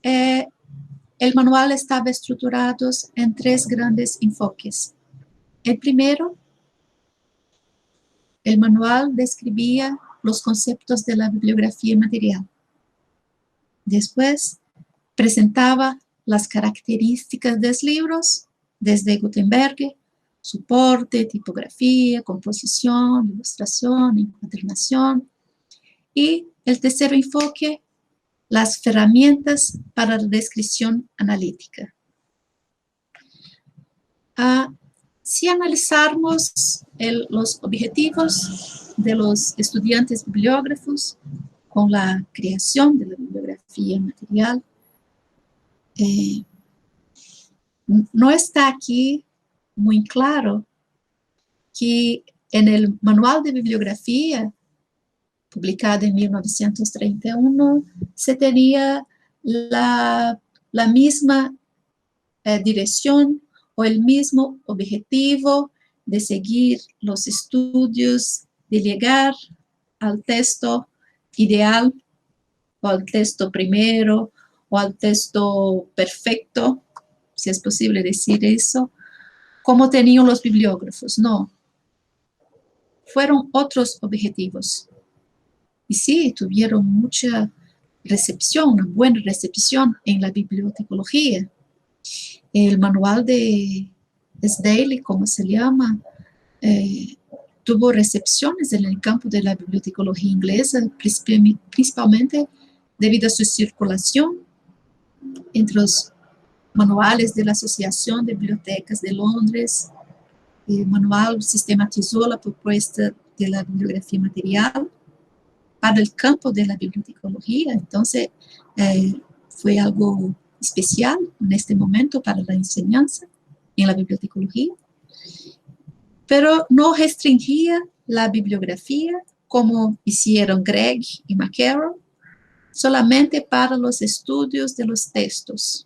el manual estaba estructurado en 3 grandes enfoques. El primero, el manual describía los conceptos de la bibliografía material. Después, presentaba las características de los libros, desde Gutenberg, soporte, tipografía, composición, ilustración, encuadernación. Y el tercer enfoque, las herramientas para la descripción analítica. Si analizamos los objetivos de los estudiantes bibliógrafos con la creación de la bibliografía material, no está aquí muy claro que en el manual de bibliografía publicado en 1931 se tenía la misma dirección o el mismo objetivo de seguir los estudios, de llegar al texto ideal o al texto primero o al texto perfecto, si es posible decir eso, como tenían los bibliógrafos. No, fueron otros objetivos. Y sí, tuvieron mucha recepción, una buena recepción en la bibliotecología. El manual de Sdaily, como se llama, tuvo recepciones en el campo de la bibliotecología inglesa, principalmente debido a su circulación entre los manuales de la Asociación de Bibliotecas de Londres. El manual sistematizó la propuesta de la bibliografía material para el campo de la bibliotecología. Entonces, fue algo especial en este momento para la enseñanza en la bibliotecología, pero no restringía la bibliografía como hicieron Gregg y McCarroll, solamente para los estudios de los textos.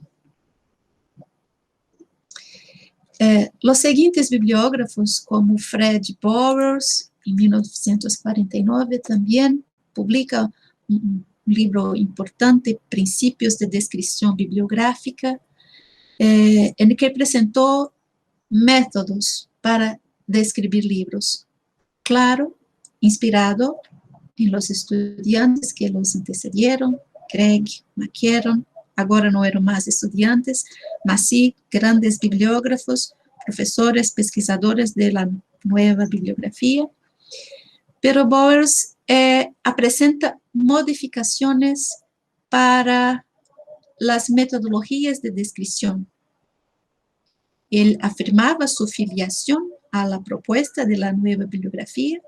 Los siguientes bibliógrafos, como Fred Bowers, en 1949, también publica un libro importante, Principios de Descripción Bibliográfica, en el que presentó métodos para describir libros. claro, inspirado en los estudiantes que los antecedieron, Craig, McCarron, agora não eram mais estudiantes, mas sim grandes bibliógrafos, professores, pesquisadores de la nueva bibliografía. Pero Bowers apresenta modificaciones para las metodologías de descripción. Él afirmaba su filiación a la propuesta de la nueva bibliografía,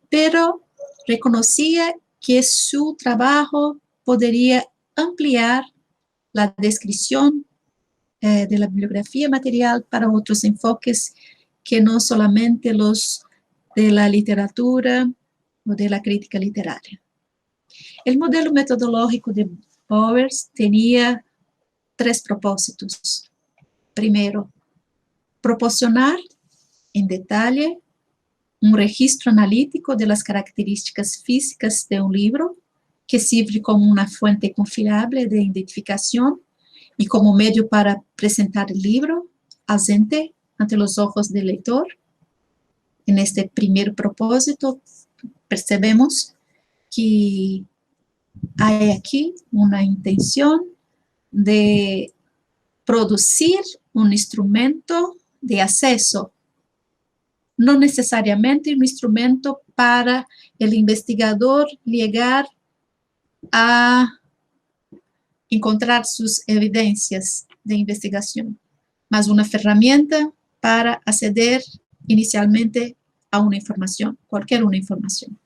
pero reconocía que su trabajo podría ampliar la descripción de la bibliografía material para otros enfoques que no solamente los de la literatura o de la crítica literaria. El modelo metodológico de Bowers tenía 3 propósitos. Primero, proporcionar en detalle un registro analítico de las características físicas de un libro que sirve como una fuente confiable de identificación y como medio para presentar el libro ausente ante los ojos del lector. En este primer propósito, percebemos que hay aquí una intención de producir un instrumento de acceso, no necesariamente un instrumento para el investigador llegar a encontrar sus evidencias de investigación, mas una herramienta para acceder inicialmente a una información, cualquier una información.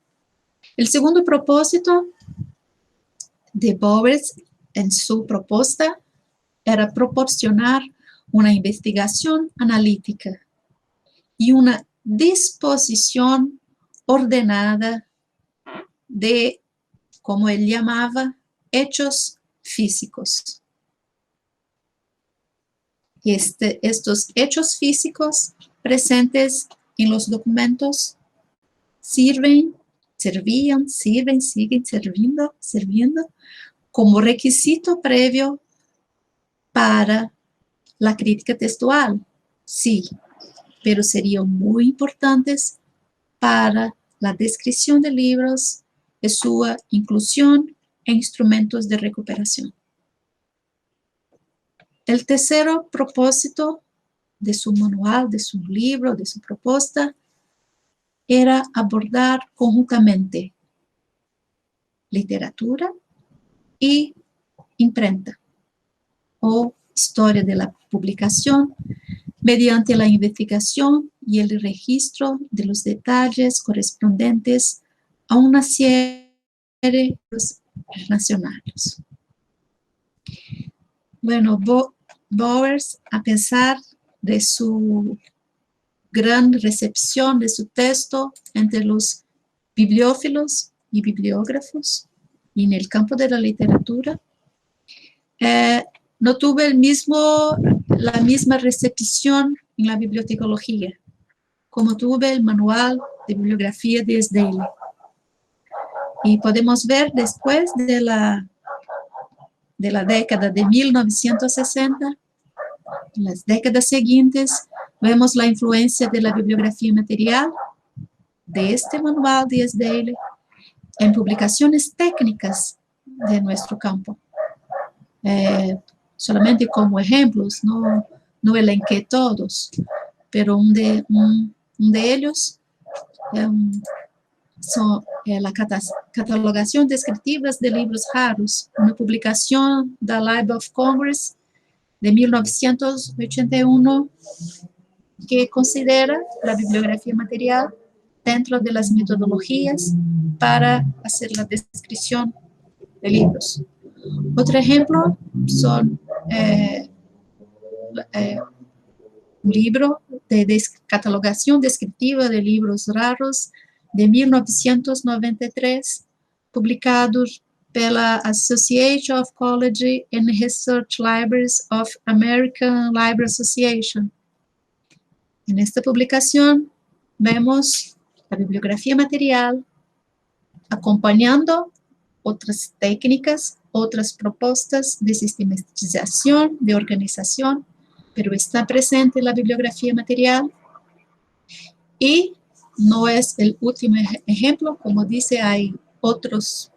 El segundo propósito de Bowers en su propuesta era proporcionar una investigación analítica y una disposición ordenada de, como él llamaba, hechos físicos. Estos hechos físicos presentes en los documentos siguen sirviendo como requisito previo para la crítica textual, sí, pero serían muy importantes para la descripción de libros y su inclusión en instrumentos de recuperación. El tercero propósito de su manual, de su libro, de su propuesta, era abordar conjuntamente literatura y imprenta o historia de la publicación mediante la investigación y el registro de los detalles correspondientes a una serie de nacionales. Bueno, Bowers, a pesar de su gran recepción de su texto entre los bibliófilos y bibliógrafos y en el campo de la literatura, no tuvo la misma recepción en la bibliotecología, como tuvo el manual de bibliografía de Esdaile. Y podemos ver después de la década de 1960, en las décadas siguientes, vemos la influencia de la bibliografía material de este manual de Esdaile en publicaciones técnicas de nuestro campo. Solamente como ejemplos, no elenqué todos, pero un de ellos son la catalogación descriptiva de libros raros, una publicación da Library of Congress de 1981 que considera la bibliografía material dentro de las metodologías para hacer la descripción de libros. Otro ejemplo son un libro de catalogación descriptiva de libros raros de 1993, publicado pela Association of College and Research Libraries of American Library Association. En esta publicación vemos la bibliografía material acompañando otras técnicas, otras propuestas de sistematización, de organización, pero está presente la bibliografía material y no es el último ejemplo, como dice, hay otras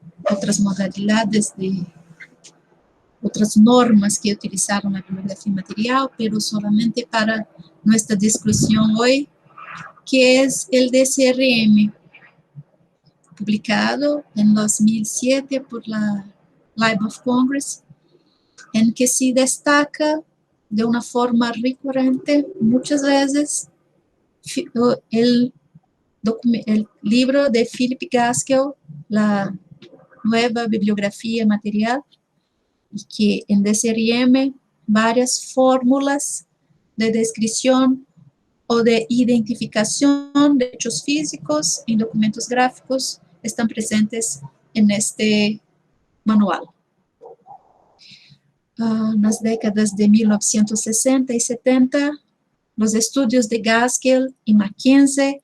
modalidades otras normas que utilizaron la bibliografía material, pero solamente para nuestra discusión hoy, que es el DCRM, publicado en 2007 por la Library of Congress, en que se destaca de una forma recurrente muchas veces el libro de Philip Gaskell, La Nueva Bibliografía Material, y que en DCRM varias fórmulas de descripción o de identificación de hechos físicos en documentos gráficos están presentes en este manual. En las décadas de 1960 y 70, los estudios de Gaskell y Mackenzie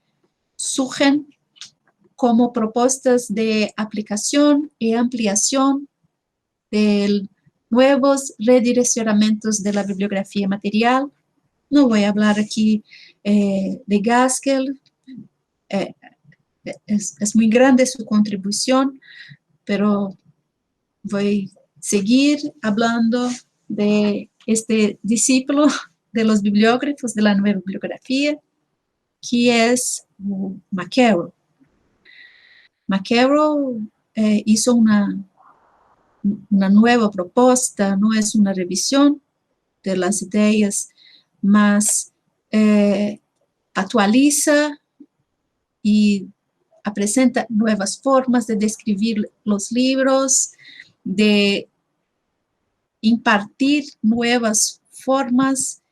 surgen como propuestas de aplicación y ampliación de nuevos redireccionamientos de la bibliografía material. No voy a hablar aquí de Gaskell, es muy grande su contribución, pero voy a seguir hablando de este discípulo de los bibliógrafos de la nueva bibliografía, que es McCarroll. McCarroll hizo una nueva propuesta, no es una revisión de las ideas, más actualiza y presenta nuevas formas de describir los libros, de impartir nuevas formas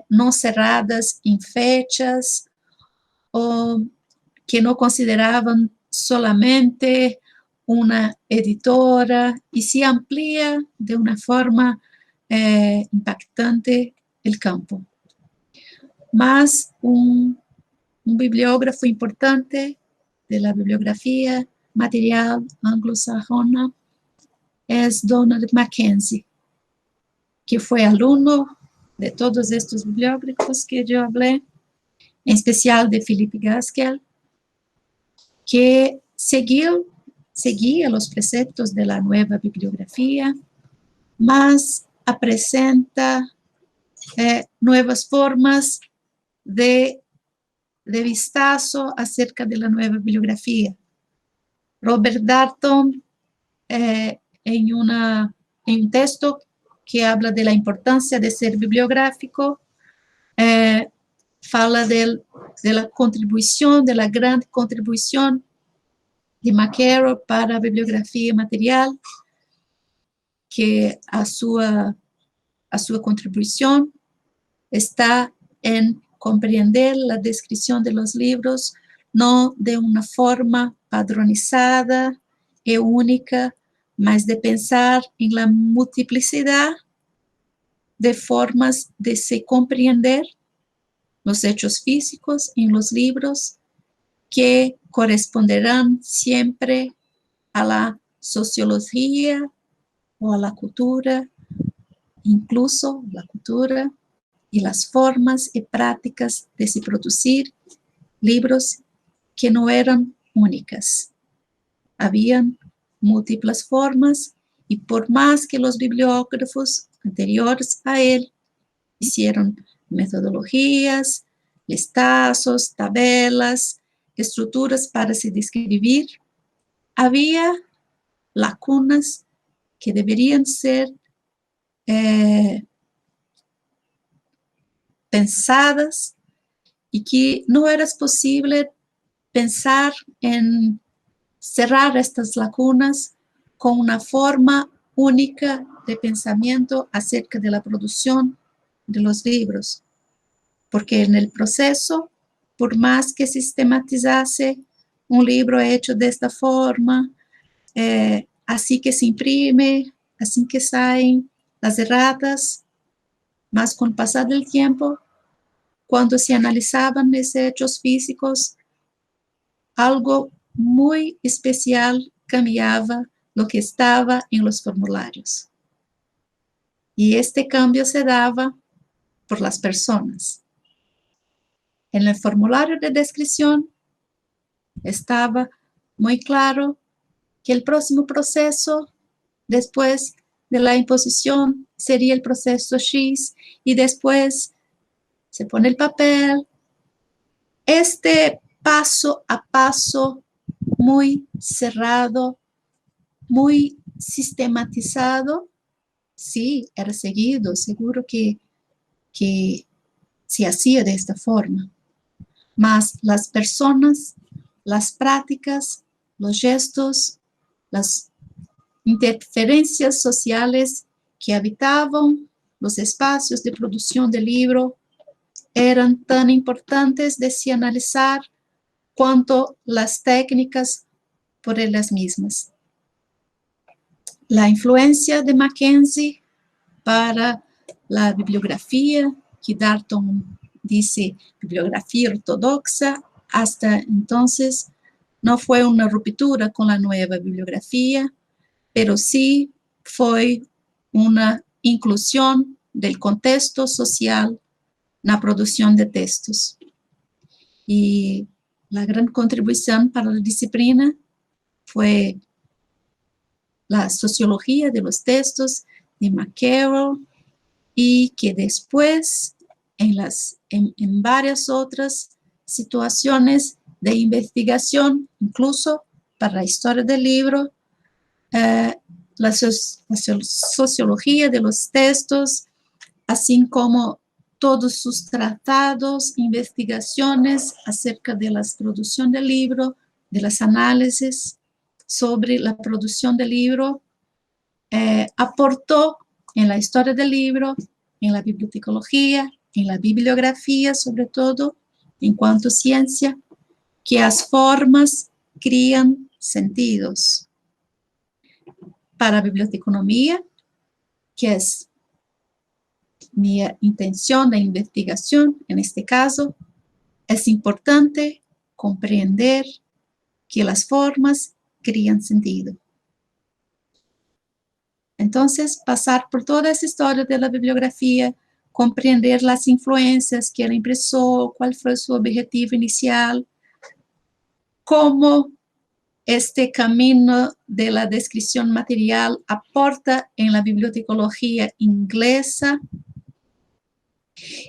no cerradas en fechas, o que no consideraban solamente una editora, y se amplía de una forma impactante el campo. Más un bibliógrafo importante de la bibliografía material anglosajona es Donald Mackenzie, que fue alumno de todos estos bibliógrafos que yo hablé, en especial de Philip Gaskell, que seguía los preceptos de la nueva bibliografía, mas presenta nuevas formas de vistazo acerca de la nueva bibliografía. Robert Darnton, en un texto que habla de la importancia de ser bibliográfico, fala de la contribución, de la gran contribución de McCarroll para la bibliografía material, que a su contribución está en comprender la descripción de los libros no de una forma padronizada y única, mas de pensar en la multiplicidad de formas de se comprender los hechos físicos en los libros, que corresponderán siempre a la sociología o a la cultura, incluso la cultura y las formas y prácticas de se producir libros que no eran únicas. Habían múltiples formas, y por más que los bibliógrafos anteriores a él hicieron metodologías, listazos, tabelas, estructuras para se describir, había lagunas que deberían ser pensadas, y que no era posible pensar en cerrar estas lagunas con una forma única de pensamiento acerca de la producción de los libros, porque en el proceso, por más que sistematizase un libro hecho de esta forma, así que se imprime, así que salen las erratas, mas con el pasar del tiempo, cuando se analizaban esos hechos físicos, algo muy especial cambiaba lo que estaba en los formularios. Y este cambio se daba por las personas. En el formulario de descripción estaba muy claro que el próximo proceso, después de la imposición, sería el proceso X, y después se pone el papel. Este paso a paso muy cerrado, muy sistematizado, sí, era seguido, seguro que se hacía de esta forma. Mas las personas, las prácticas, los gestos, las interferencias sociales que habitaban los espacios de producción del libro eran tan importantes de se analizar cuanto las técnicas por ellas mismas. La influencia de Mackenzie para la bibliografía, que Darton dice bibliografía ortodoxa, hasta entonces no fue una ruptura con la nueva bibliografía, pero sí fue una inclusión del contexto social en la producción de textos. Y la gran contribución para la disciplina fue la sociología de los textos de McCarroll, y que después en varias otras situaciones de investigación, incluso para la historia del libro, la sociología de los textos, así como todos sus tratados, investigaciones acerca de la producción del libro, de las análisis sobre la producción del libro, aportó en la historia del libro, en la bibliotecología, en la bibliografía sobre todo, en cuanto a ciencia, que las formas crían sentidos. Para biblioteconomía, que es mi intención de investigación, en este caso, es importante comprender que las formas crían sentido. Entonces, pasar por toda esa historia de la bibliografía, comprender las influencias que él impresó, cuál fue su objetivo inicial, cómo este camino de la descripción material aporta en la bibliotecología inglesa,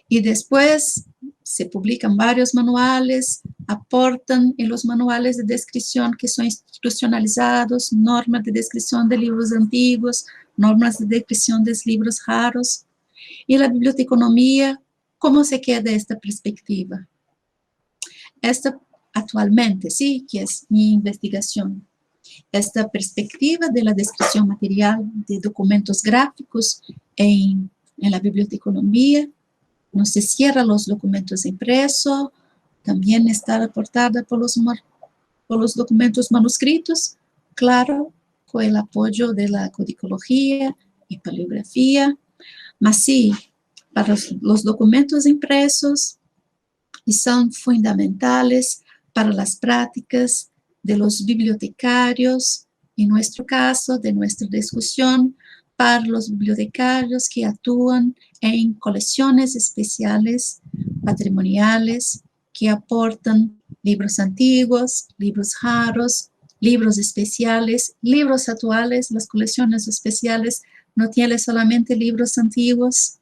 y después se publican varios manuales, aportan en los manuales de descripción que son institucionalizados, normas de descripción de libros antiguos, normas de descripción de libros raros. Y la biblioteconomía, ¿cómo se queda esta perspectiva? Esta actualmente, sí, que es mi investigación. Esta perspectiva de la descripción material de documentos gráficos en la biblioteconomía no se cierra los documentos impresos, también está aportada por los documentos manuscritos, claro, con el apoyo de la codicología y paleografía, mas sí, para los documentos impresos, y son fundamentales para las prácticas de los bibliotecarios, en nuestro caso, de nuestra discusión, para los bibliotecarios que actúan en colecciones especiales, patrimoniales, que aportan libros antiguos, libros raros, libros especiales, libros actuales. Las colecciones especiales no tienen solamente libros antiguos,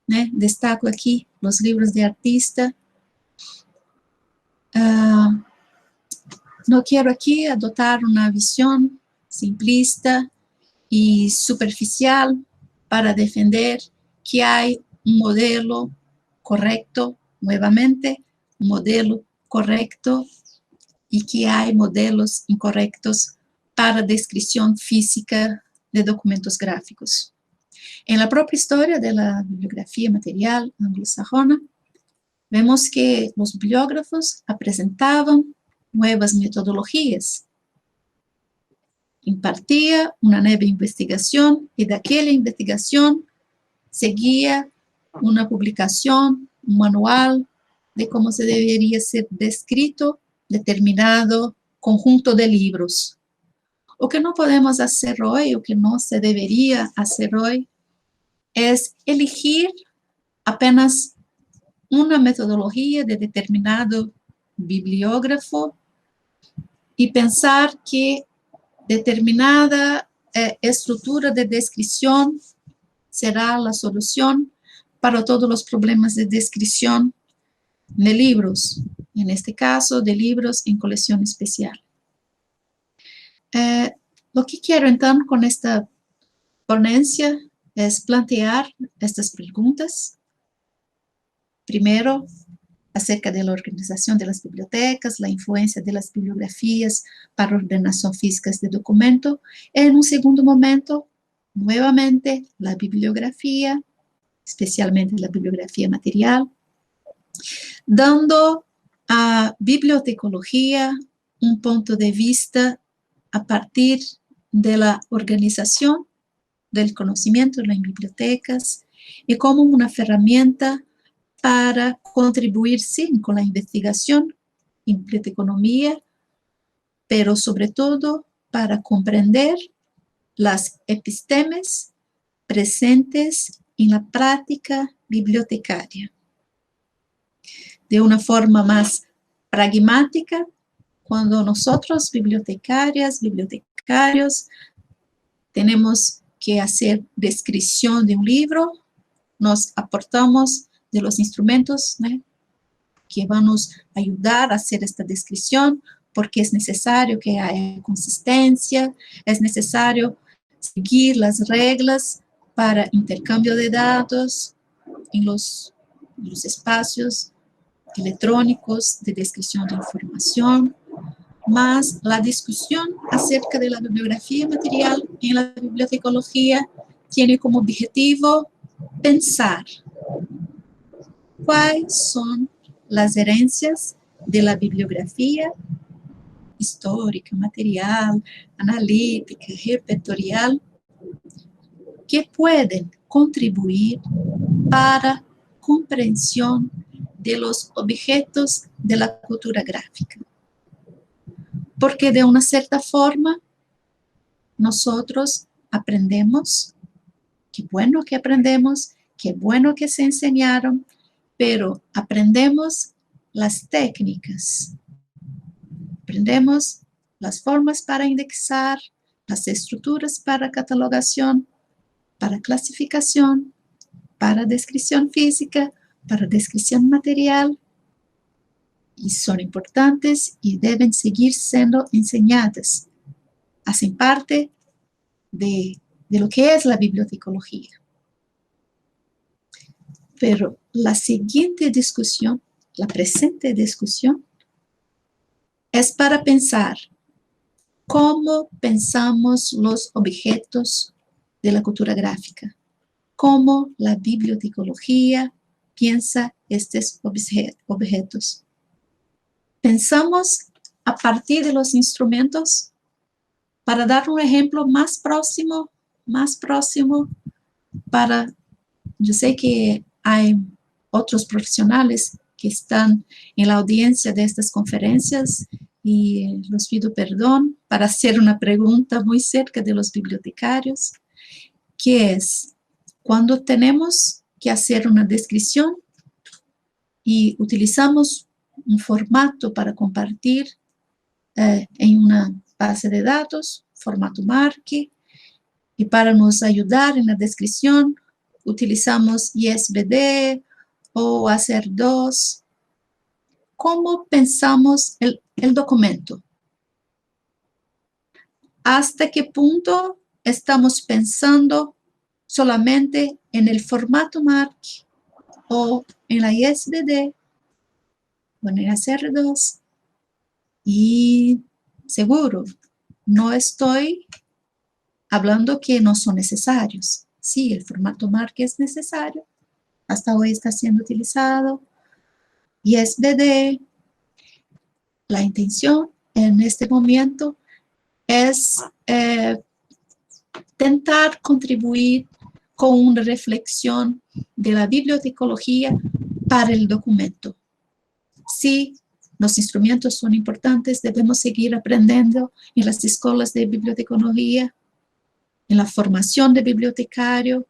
destaco aquí los libros de artista. No quiero aquí adoptar una visión simplista y superficial para defender que hay un modelo correcto, nuevamente, un modelo correcto, y que hay modelos incorrectos para descripción física de documentos gráficos. En la propia historia de la bibliografía material anglosajona, vemos que los bibliógrafos presentaban nuevas metodologías. Impartía una nueva investigación y de aquella investigación seguía una publicación, un manual de cómo se debería ser descrito determinado conjunto de libros. O que no podemos hacer hoy, o que no se debería hacer hoy, es elegir apenas una metodología de determinado bibliógrafo y pensar que determinada estructura de descripción será la solución para todos los problemas de descripción de libros, en este caso de libros en colección especial. Lo que quiero entonces con esta ponencia es plantear estas preguntas. Primero, acerca de la organización de las bibliotecas, la influencia de las bibliografías para ordenación física de documento. En un segundo momento, nuevamente, la bibliografía, especialmente la bibliografía material, dando a bibliotecología un punto de vista a partir de la organización del conocimiento en bibliotecas y como una herramienta para contribuir, sí, con la investigación en biblioteconomía, pero sobre todo para comprender las epistemes presentes en la práctica bibliotecaria. De una forma más pragmática, cuando nosotros, bibliotecarias, bibliotecarios, tenemos que hacer descripción de un libro, nos aportamos de los instrumentos, ¿no?, que van a ayudar a hacer esta descripción, porque es necesario que haya consistencia, es necesario seguir las reglas para intercambio de datos en los espacios electrónicos de descripción de información, más la discusión acerca de la bibliografía material en la bibliotecología tiene como objetivo pensar cuáles son las herencias de la bibliografía histórica, material, analítica, repertorial, que pueden contribuir para comprensión de los objetos de la cultura gráfica. Porque de una cierta forma, nosotros aprendemos, qué bueno que aprendemos, qué bueno que se enseñaron, pero aprendemos las técnicas, aprendemos las formas para indexar, las estructuras para catalogación, para clasificación, para descripción física, para descripción material, y son importantes y deben seguir siendo enseñadas. Hacen parte de lo que es la bibliotecología. Pero la siguiente discusión, la presente discusión, es para pensar cómo pensamos los objetos de la cultura gráfica, cómo la bibliotecología piensa estos objetos. Pensamos a partir de los instrumentos. Para dar un ejemplo más próximo, yo sé que hay otros profesionales que están en la audiencia de estas conferencias y los pido perdón para hacer una pregunta muy cerca de los bibliotecarios, que es, cuando tenemos que hacer una descripción y utilizamos un formato para compartir en una base de datos, formato Marque, y para nos ayudar en la descripción utilizamos ISBN o ACR2. ¿Cómo pensamos el documento? ¿Hasta qué punto estamos pensando solamente en el formato Marque o en la ISBN o en el ACR2? Y seguro, no estoy hablando que no son necesarios. Sí, el formato Marque es necesario. Hasta hoy está siendo utilizado. ISBN. La intención en este momento es intentar contribuir con una reflexión de la bibliotecología para el documento. Sí, los instrumentos son importantes, debemos seguir aprendiendo en las escuelas de bibliotecología, en la formación de bibliotecario,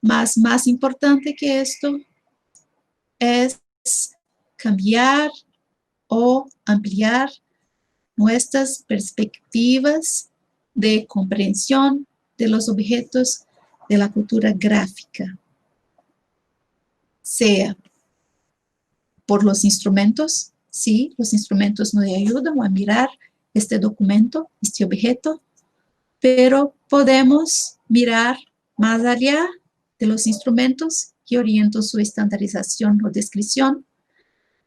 más importante que esto es cambiar o ampliar nuestras perspectivas de comprensión de los objetos de la cultura gráfica, sea por los instrumentos, sí, los instrumentos nos ayudan a mirar este documento, este objeto, pero podemos mirar más allá de los instrumentos que orientan su estandarización o descripción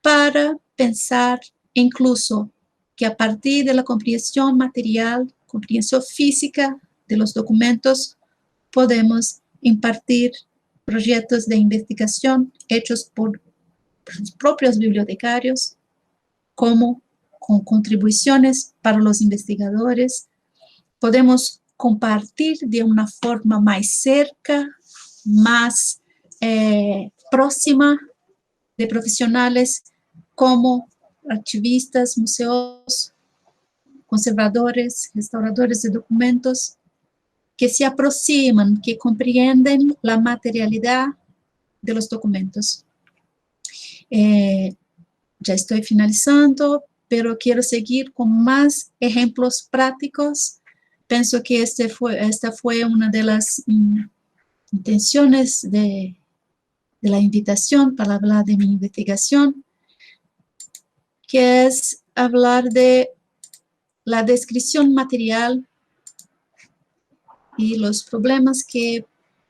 para pensar incluso que a partir de la comprensión material, comprensión física de los documentos, podemos impartir proyectos de investigación hechos por los propios bibliotecarios, como con contribuciones para los investigadores. Podemos compartir de una forma más cerca, más próxima de profesionales como archivistas, museos, conservadores, restauradores de documentos, que se aproximan, que comprenden la materialidad de los documentos. Ya estoy finalizando, pero quiero seguir con más ejemplos prácticos. Pienso que esta fue una de las intenciones de la invitación para hablar de mi investigación, que es hablar de la descripción material y los problemas que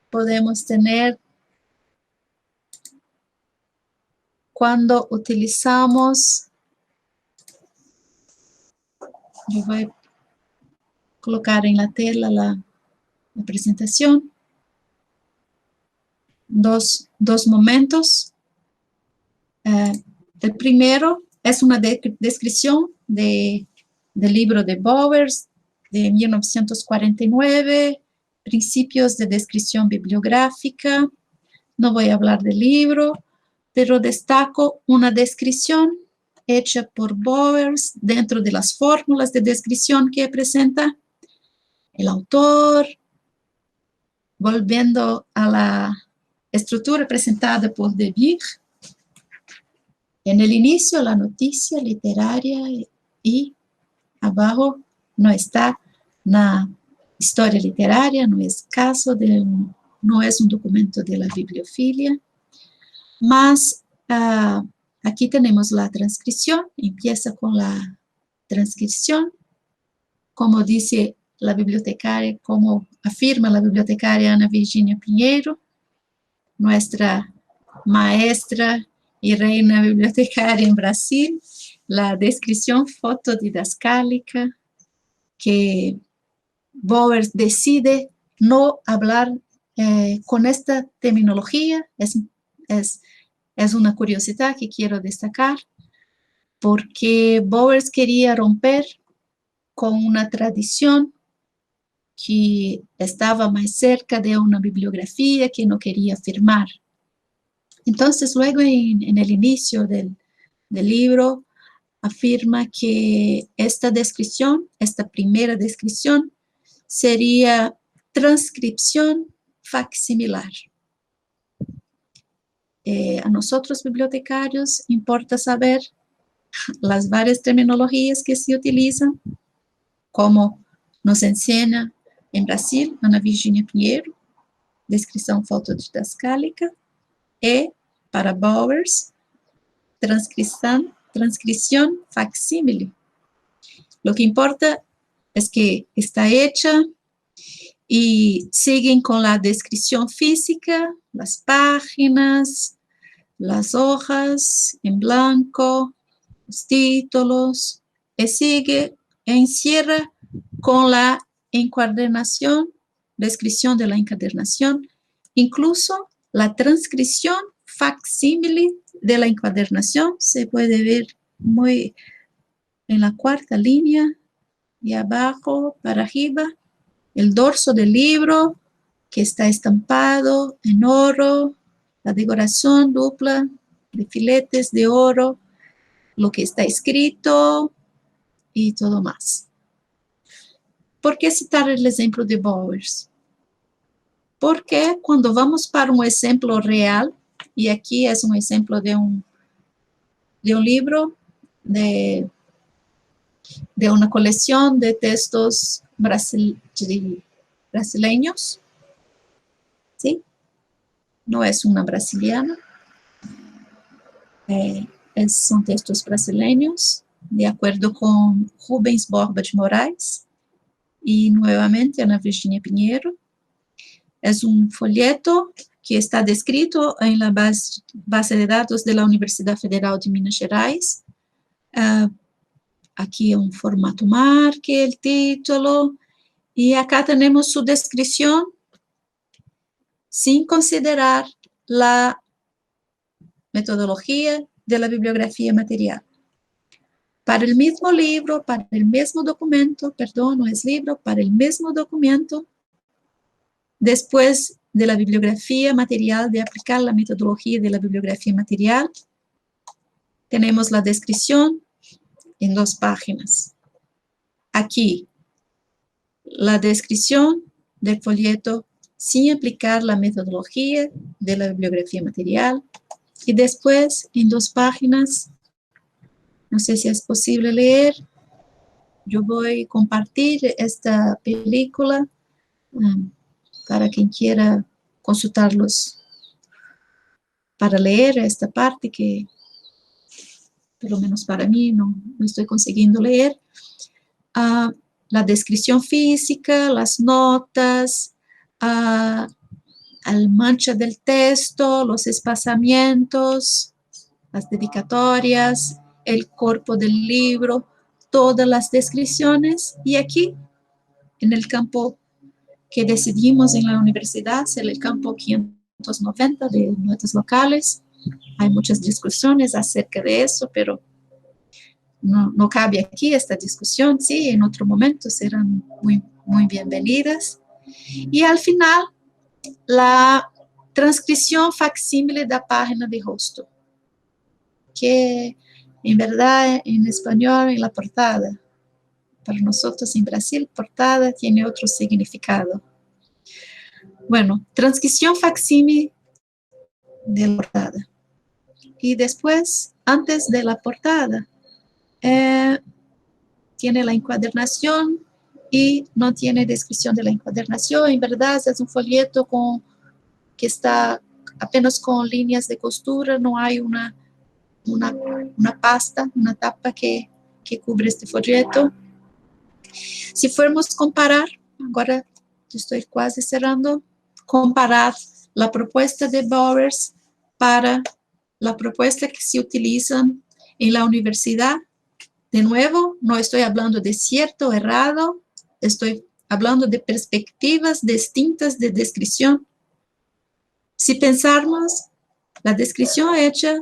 podemos tener cuando utilizamos, yo voy a colocar en la tela la presentación, dos momentos. El primero es una descripción del libro de Bowers de 1949, Principios de Descripción Bibliográfica. No voy a hablar del libro, pero destaco una descripción hecha por Bowers dentro de las fórmulas de descripción que presenta el autor, volviendo a la estructura presentada por De Beer. En el inicio, la noticia literaria y abajo no está la historia literaria, no es caso de no es un documento de la bibliofilia. Mas aquí tenemos la transcripción, empieza con la transcripción, como dice la bibliotecaria, como afirma la bibliotecaria Ana Virginia Pinheiro, nuestra maestra y reina bibliotecaria en Brasil, la descripción fotodidascálica, que Bowers decide no hablar con esta terminología. Es una curiosidad que quiero destacar, porque Bowers quería romper con una tradición que estaba más cerca de una bibliografía que no quería firmar. Entonces, luego en el inicio del libro, afirma que esta descripción, esta primera descripción, sería transcripción facsimilar. A nosotros bibliotecarios importa saber las varias terminologías que se utilizan, como nos enseña en Brasil Ana Virginia Pinheiro, descripción fotodidascálica, y para Bowers, transcripción facsímile. Lo que importa es que está hecha y siguen con la descripción física, las páginas, las hojas en blanco, los títulos, y sigue encierra con la encuadernación, descripción de la encuadernación, incluso la transcripción facsímile de la encuadernación se puede ver muy en la cuarta línea, de abajo para arriba, el dorso del libro que está estampado en oro, la decoración dupla de filetes de oro, lo que está escrito y todo más. ¿Por qué citar el ejemplo de Bowers? Porque cuando vamos para un ejemplo real, y aquí es un ejemplo de un libro de de una colección de textos brasileños, ¿sí? No es una brasiliana, son textos brasileños, de acuerdo con Rubens Borba de Moraes y nuevamente Ana Virginia Pinheiro. Es un folleto que está descrito en la base de datos de la Universidad Federal de Minas Gerais. Aquí un formato marque, el título, y acá tenemos su descripción sin considerar la metodología de la bibliografía material. Para el mismo libro, para el mismo documento, perdón, no es libro, para el mismo documento, después de la bibliografía material, de aplicar la metodología de la bibliografía material, tenemos la descripción en 2 páginas. Aquí, la descripción del folleto sin aplicar la metodología de la bibliografía material. Y después, en 2 páginas, no sé si es posible leer, yo voy a compartir esta película para quien quiera consultarlos para leer esta parte que, por lo menos para mí, no estoy consiguiendo leer. La descripción física, las notas, la mancha del texto, los espaciamientos, las dedicatorias, el cuerpo del libro, todas las descripciones. Y aquí, en el campo que decidimos en la universidad, es el campo 590 de notas locales. Hay muchas discusiones acerca de eso, pero no cabe aquí esta discusión, sí, en otro momento serán muy bienvenidas. Y al final, la transcripción facsímile de la página de rosto, que en verdad en español en la portada, para nosotros en Brasil, portada tiene otro significado. Bueno, transcripción facsímile de la portada. Y después, antes de la portada, tiene la encuadernación y no tiene descripción de la encuadernación. En verdad es un folleto que está apenas con líneas de costura, no hay una pasta, una tapa que cubre este folleto. Si fuéramos comparar, agora estoy casi cerrando, comparar la propuesta de Bowers para la propuesta que se utiliza en la universidad. De nuevo, no estoy hablando de cierto o errado, estoy hablando de perspectivas distintas de descripción. Si pensamos, la descripción hecha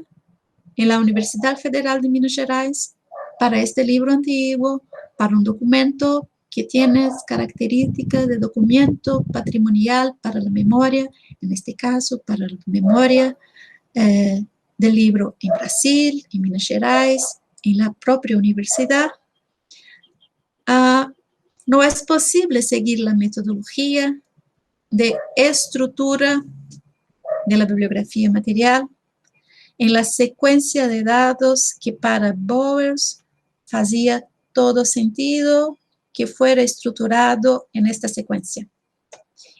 en la Universidad Federal de Minas Gerais para este libro antiguo, para un documento que tiene características de documento patrimonial para la memoria, en este caso para la memoria del libro en Brasil, en Minas Gerais, en la propia universidad, no es posible seguir la metodología de estructura de la bibliografía material en la secuencia de datos que para Bowers hacía todo sentido que fuera estructurado en esta secuencia.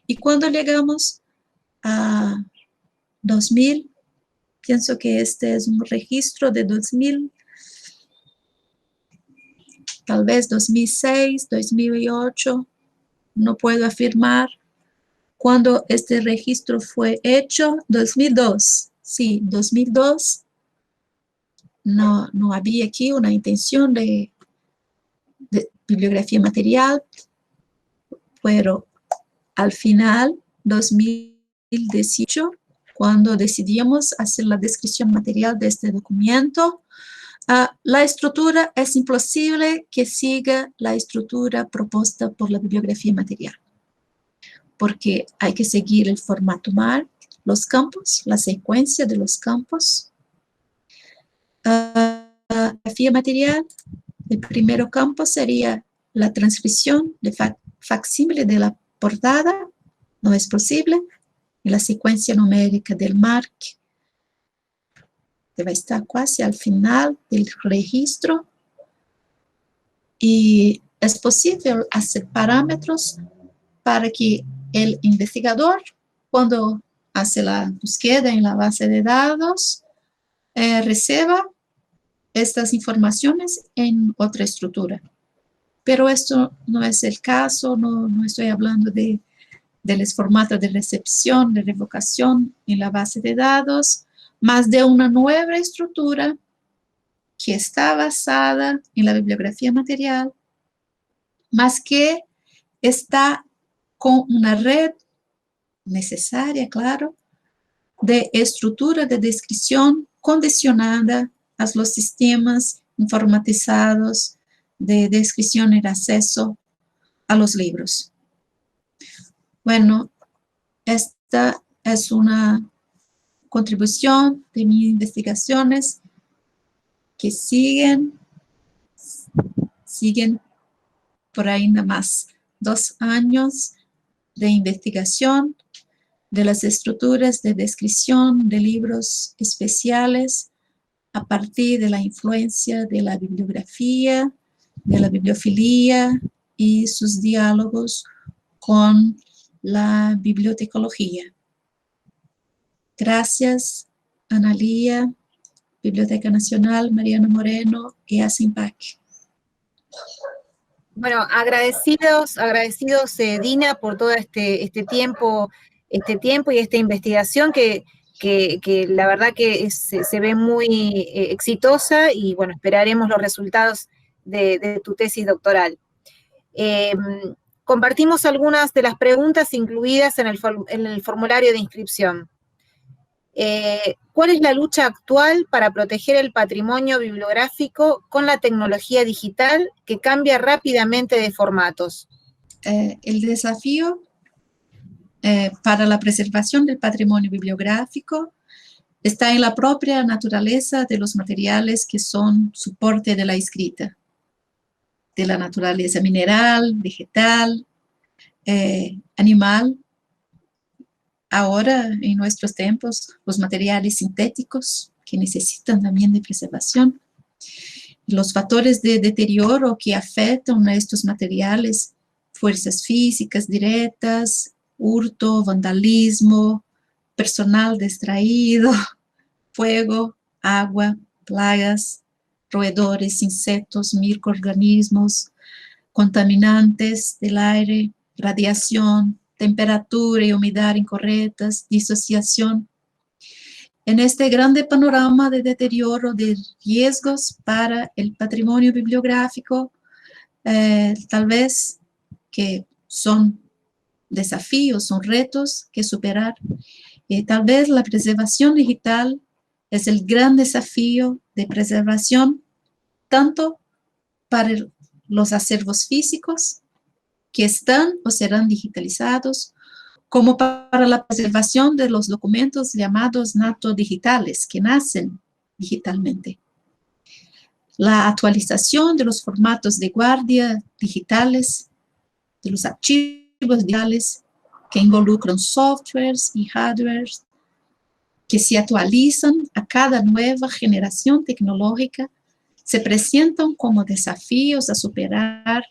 Y cuando llegamos a 2000, pienso que este es un registro de 2000, tal vez 2006, 2008, no puedo afirmar cuándo este registro fue hecho. 2002, sí, 2002. No había aquí una intención de bibliografía material, pero al final, 2018, cuando decidimos hacer la descripción material de este documento, la estructura es imposible que siga la estructura propuesta por la bibliografía material, porque hay que seguir el formato MARC, los campos, la secuencia de los campos. La bibliografía material, el primer campo sería la transcripción de facsímile de la portada, no es posible, y la secuencia numérica del MARC debe estar casi al final del registro. y es posible hacer parámetros para que el investigador, cuando hace la búsqueda en la base de datos, reciba estas informaciones en otra estructura. Pero esto no es el caso, no estoy hablando de los formatos de recepción, de revocación en la base de datos, más de una nueva estructura que está basada en la bibliografía material, más que está con una red necesaria, claro, de estructura de descripción condicionada a los sistemas informatizados de descripción y de acceso a los libros. Bueno, esta es una contribución de mis investigaciones que siguen por ahí nada más 2 años de investigación de las estructuras de descripción de libros especiales a partir de la influencia de la bibliografía, de la bibliofilia y sus diálogos con la bibliotecología. Gracias, Analía, Biblioteca Nacional, Mariana Moreno y ASIMPAC. Bueno, agradecidos, Dina, por todo este tiempo y esta investigación que la verdad que se ve muy exitosa, y bueno, esperaremos los resultados de tu tesis doctoral. Compartimos algunas de las preguntas incluidas en el formulario de inscripción. ¿Cuál es la lucha actual para proteger el patrimonio bibliográfico con la tecnología digital que cambia rápidamente de formatos? El desafío para la preservación del patrimonio bibliográfico está en la propia naturaleza de los materiales que son soporte de la escrita, de la naturaleza mineral, vegetal, animal. Ahora, en nuestros tiempos, los materiales sintéticos que necesitan también de preservación, los factores de deterioro que afectan a estos materiales, fuerzas físicas directas, hurto, vandalismo, personal distraído, fuego, agua, plagas, roedores, insectos, microorganismos, contaminantes del aire, radiación, temperatura y humedad incorrectas, disociación. En este grande panorama de deterioro de riesgos para el patrimonio bibliográfico, tal vez que son desafíos, son retos que superar. Tal vez la preservación digital es el gran desafío de preservación, tanto para los acervos físicos que están o serán digitalizados, como para la preservación de los documentos llamados natodigitales, que nacen digitalmente. La actualización de los formatos de guardia digitales, de los archivos digitales, que involucran softwares y hardwares, que se actualizan a cada nueva generación tecnológica, se presentan como desafíos a superar,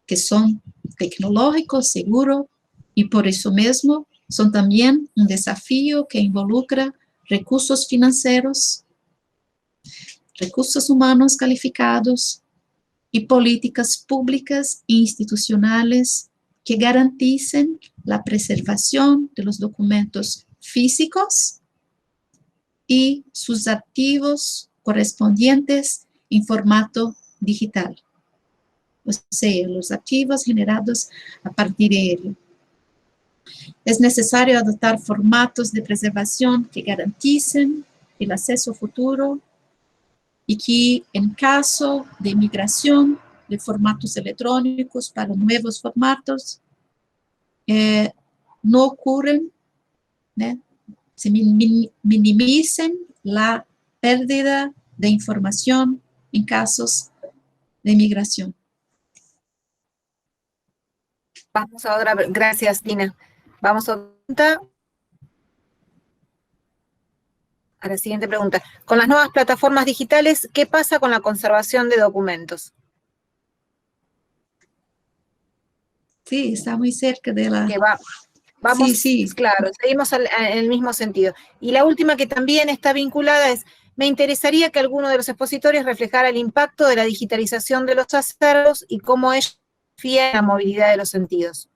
que son tecnológicos, seguros, y por eso mismo son también un desafío que involucra recursos financieros, recursos humanos calificados y políticas públicas e institucionales que garanticen la preservación de los documentos físicos y sus activos correspondientes en formato digital. O sea, los archivos generados a partir de ello. Es necesario adoptar formatos de preservación que garanticen el acceso futuro y que, en caso de migración de formatos electrónicos para nuevos formatos, no ocurren, se minimicen la pérdida de información en casos de migración. Vamos a otra, gracias, Dina. Vamos a la siguiente pregunta. Con las nuevas plataformas digitales, ¿qué pasa con la conservación de documentos? Sí, está muy cerca de la... Que vamos, Sí, sí. claro, seguimos en el mismo sentido. Y la última que también está vinculada es, me interesaría que alguno de los expositores reflejara el impacto de la digitalización de los acervos y cómo ello afecta a la movilidad de los sentidos.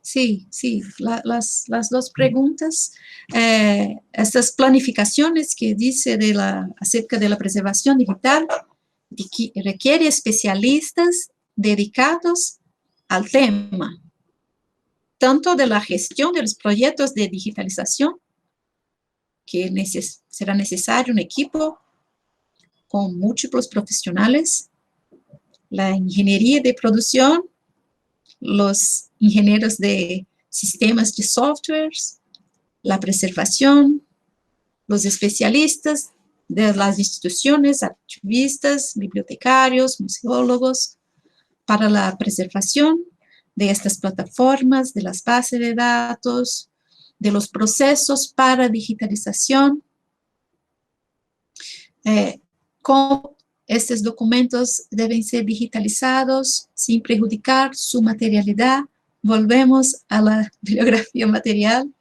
Sí, sí, las dos preguntas, estas planificaciones que dice acerca de la preservación digital, requiere especialistas dedicados al tema, tanto de la gestión de los proyectos de digitalización, que será necesario un equipo con múltiples profesionales, la ingeniería de producción, los ingenieros de sistemas de softwares, la preservación, los especialistas de las instituciones, archivistas, bibliotecarios, museólogos, para la preservación de estas plataformas, de las bases de datos, de los procesos para digitalización, cómo estos documentos deben ser digitalizados sin perjudicar su materialidad. Volvemos a la bibliografía material,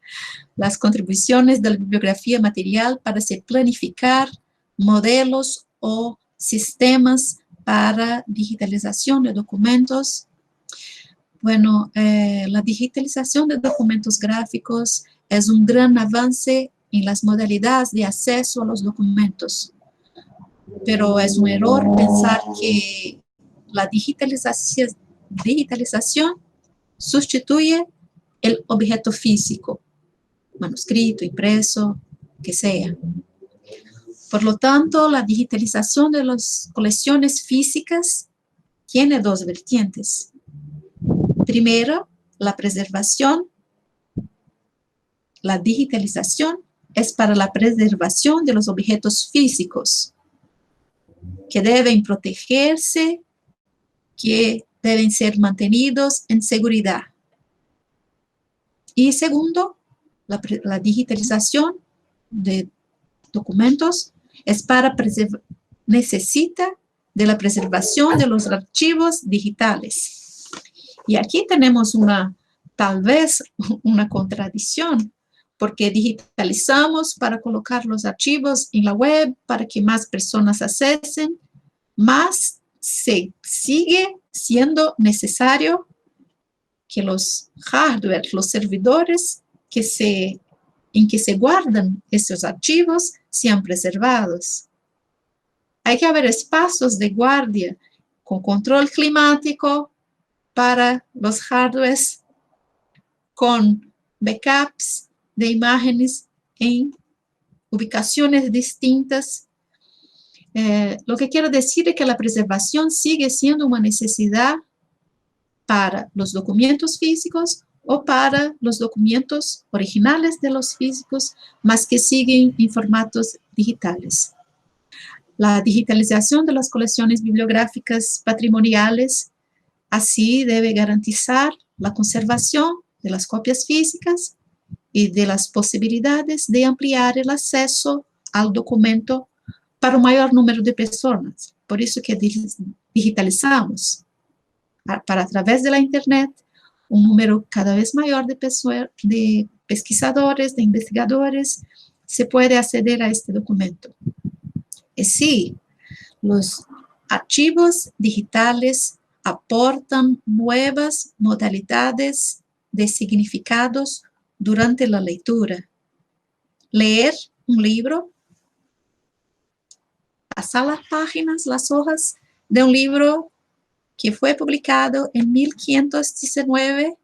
las contribuciones de la bibliografía material para se planificar modelos o sistemas para digitalización de documentos. Bueno, la digitalización de documentos gráficos es un gran avance en las modalidades de acceso a los documentos, pero es un error pensar que la digitalización sustituye el objeto físico, manuscrito, impreso, que sea. Por lo tanto, la digitalización de las colecciones físicas tiene dos vertientes. Primero, la preservación. La digitalización es para la preservación de los objetos físicos, que deben protegerse, que deben ser mantenidos en seguridad. Y segundo, la digitalización de documentos es para necesita de la preservación de los archivos digitales. Y aquí tenemos tal vez una contradicción, porque digitalizamos para colocar los archivos en la web, para que más personas accesen, más se sigue siendo necesario que los hardware, los servidores en que se guardan estos archivos sean preservados. Hay que haber espacios de guardia con control climático para los hardwares, con backups de imágenes en ubicaciones distintas. Lo que quiero decir es que la preservación sigue siendo una necesidad para los documentos físicos o para los documentos originales de los físicos, más que siguen en formatos digitales. La digitalización de las colecciones bibliográficas patrimoniales así debe garantizar la conservación de las copias físicas y de las posibilidades de ampliar el acceso al documento para un mayor número de personas. Por eso que digitalizamos, para a través de la internet, un número cada vez mayor de pesquisadores, de investigadores, se puede acceder a este documento. Y sí, los archivos digitales aportan nuevas modalidades de significados durante la lectura. Leer un libro, pasar las páginas, las hojas de un libro que fue publicado en 1519,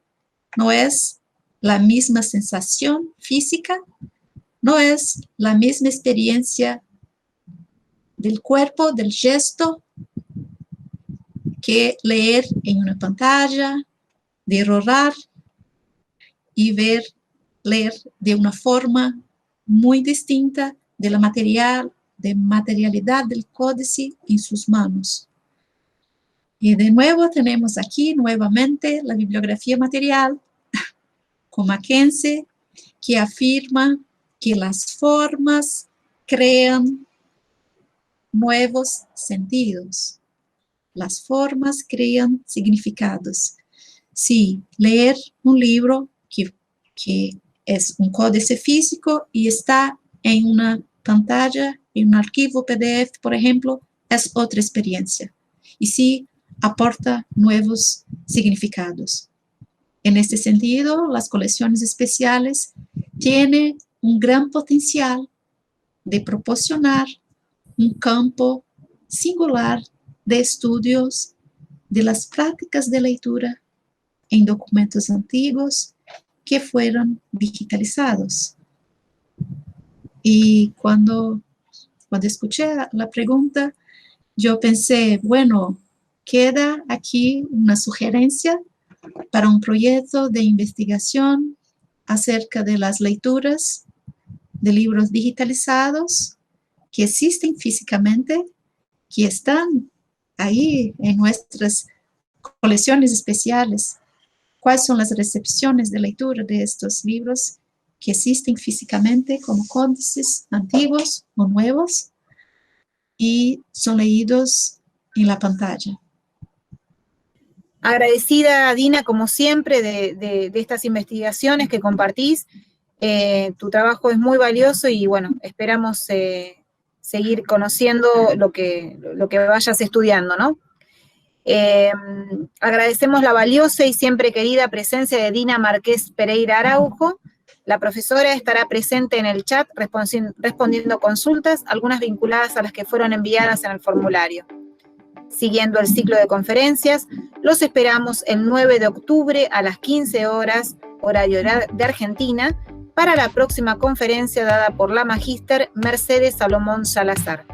no es la misma sensación física, no es la misma experiencia del cuerpo, del gesto, que leer en una pantalla, de rolar y leer de una forma muy distinta de la materialidad del códice en sus manos. Y de nuevo tenemos aquí nuevamente la bibliografía material con Mackenzie, que afirma que las formas crean nuevos sentidos. Las formas crean significados. Sí, leer un libro que es un códice físico y está en una pantalla, en un archivo PDF, por ejemplo, es otra experiencia. Y sí, aporta nuevos significados. En este sentido, las colecciones especiales tienen un gran potencial de proporcionar un campo singular de estudios de las prácticas de lectura en documentos antiguos que fueron digitalizados. Y cuando escuché la pregunta, yo pensé, bueno, queda aquí una sugerencia para un proyecto de investigación acerca de las lecturas de libros digitalizados que existen físicamente, que están ahí en nuestras colecciones especiales. ¿Cuáles son las recepciones de lectura de estos libros que existen físicamente como códices antiguos o nuevos y son leídos en la pantalla? Agradecida, Dina, como siempre, de estas investigaciones que compartís. Tu trabajo es muy valioso y, bueno, esperamos seguir conociendo lo que vayas estudiando, ¿no? Agradecemos la valiosa y siempre querida presencia de Dina Márquez Pereira Araujo. La profesora estará presente en el chat respondiendo consultas, algunas vinculadas a las que fueron enviadas en el formulario. Siguiendo el ciclo de conferencias, los esperamos el 9 de octubre a las 15 horas, horario de Argentina, para la próxima conferencia dada por la magíster Mercedes Salomón Salazar.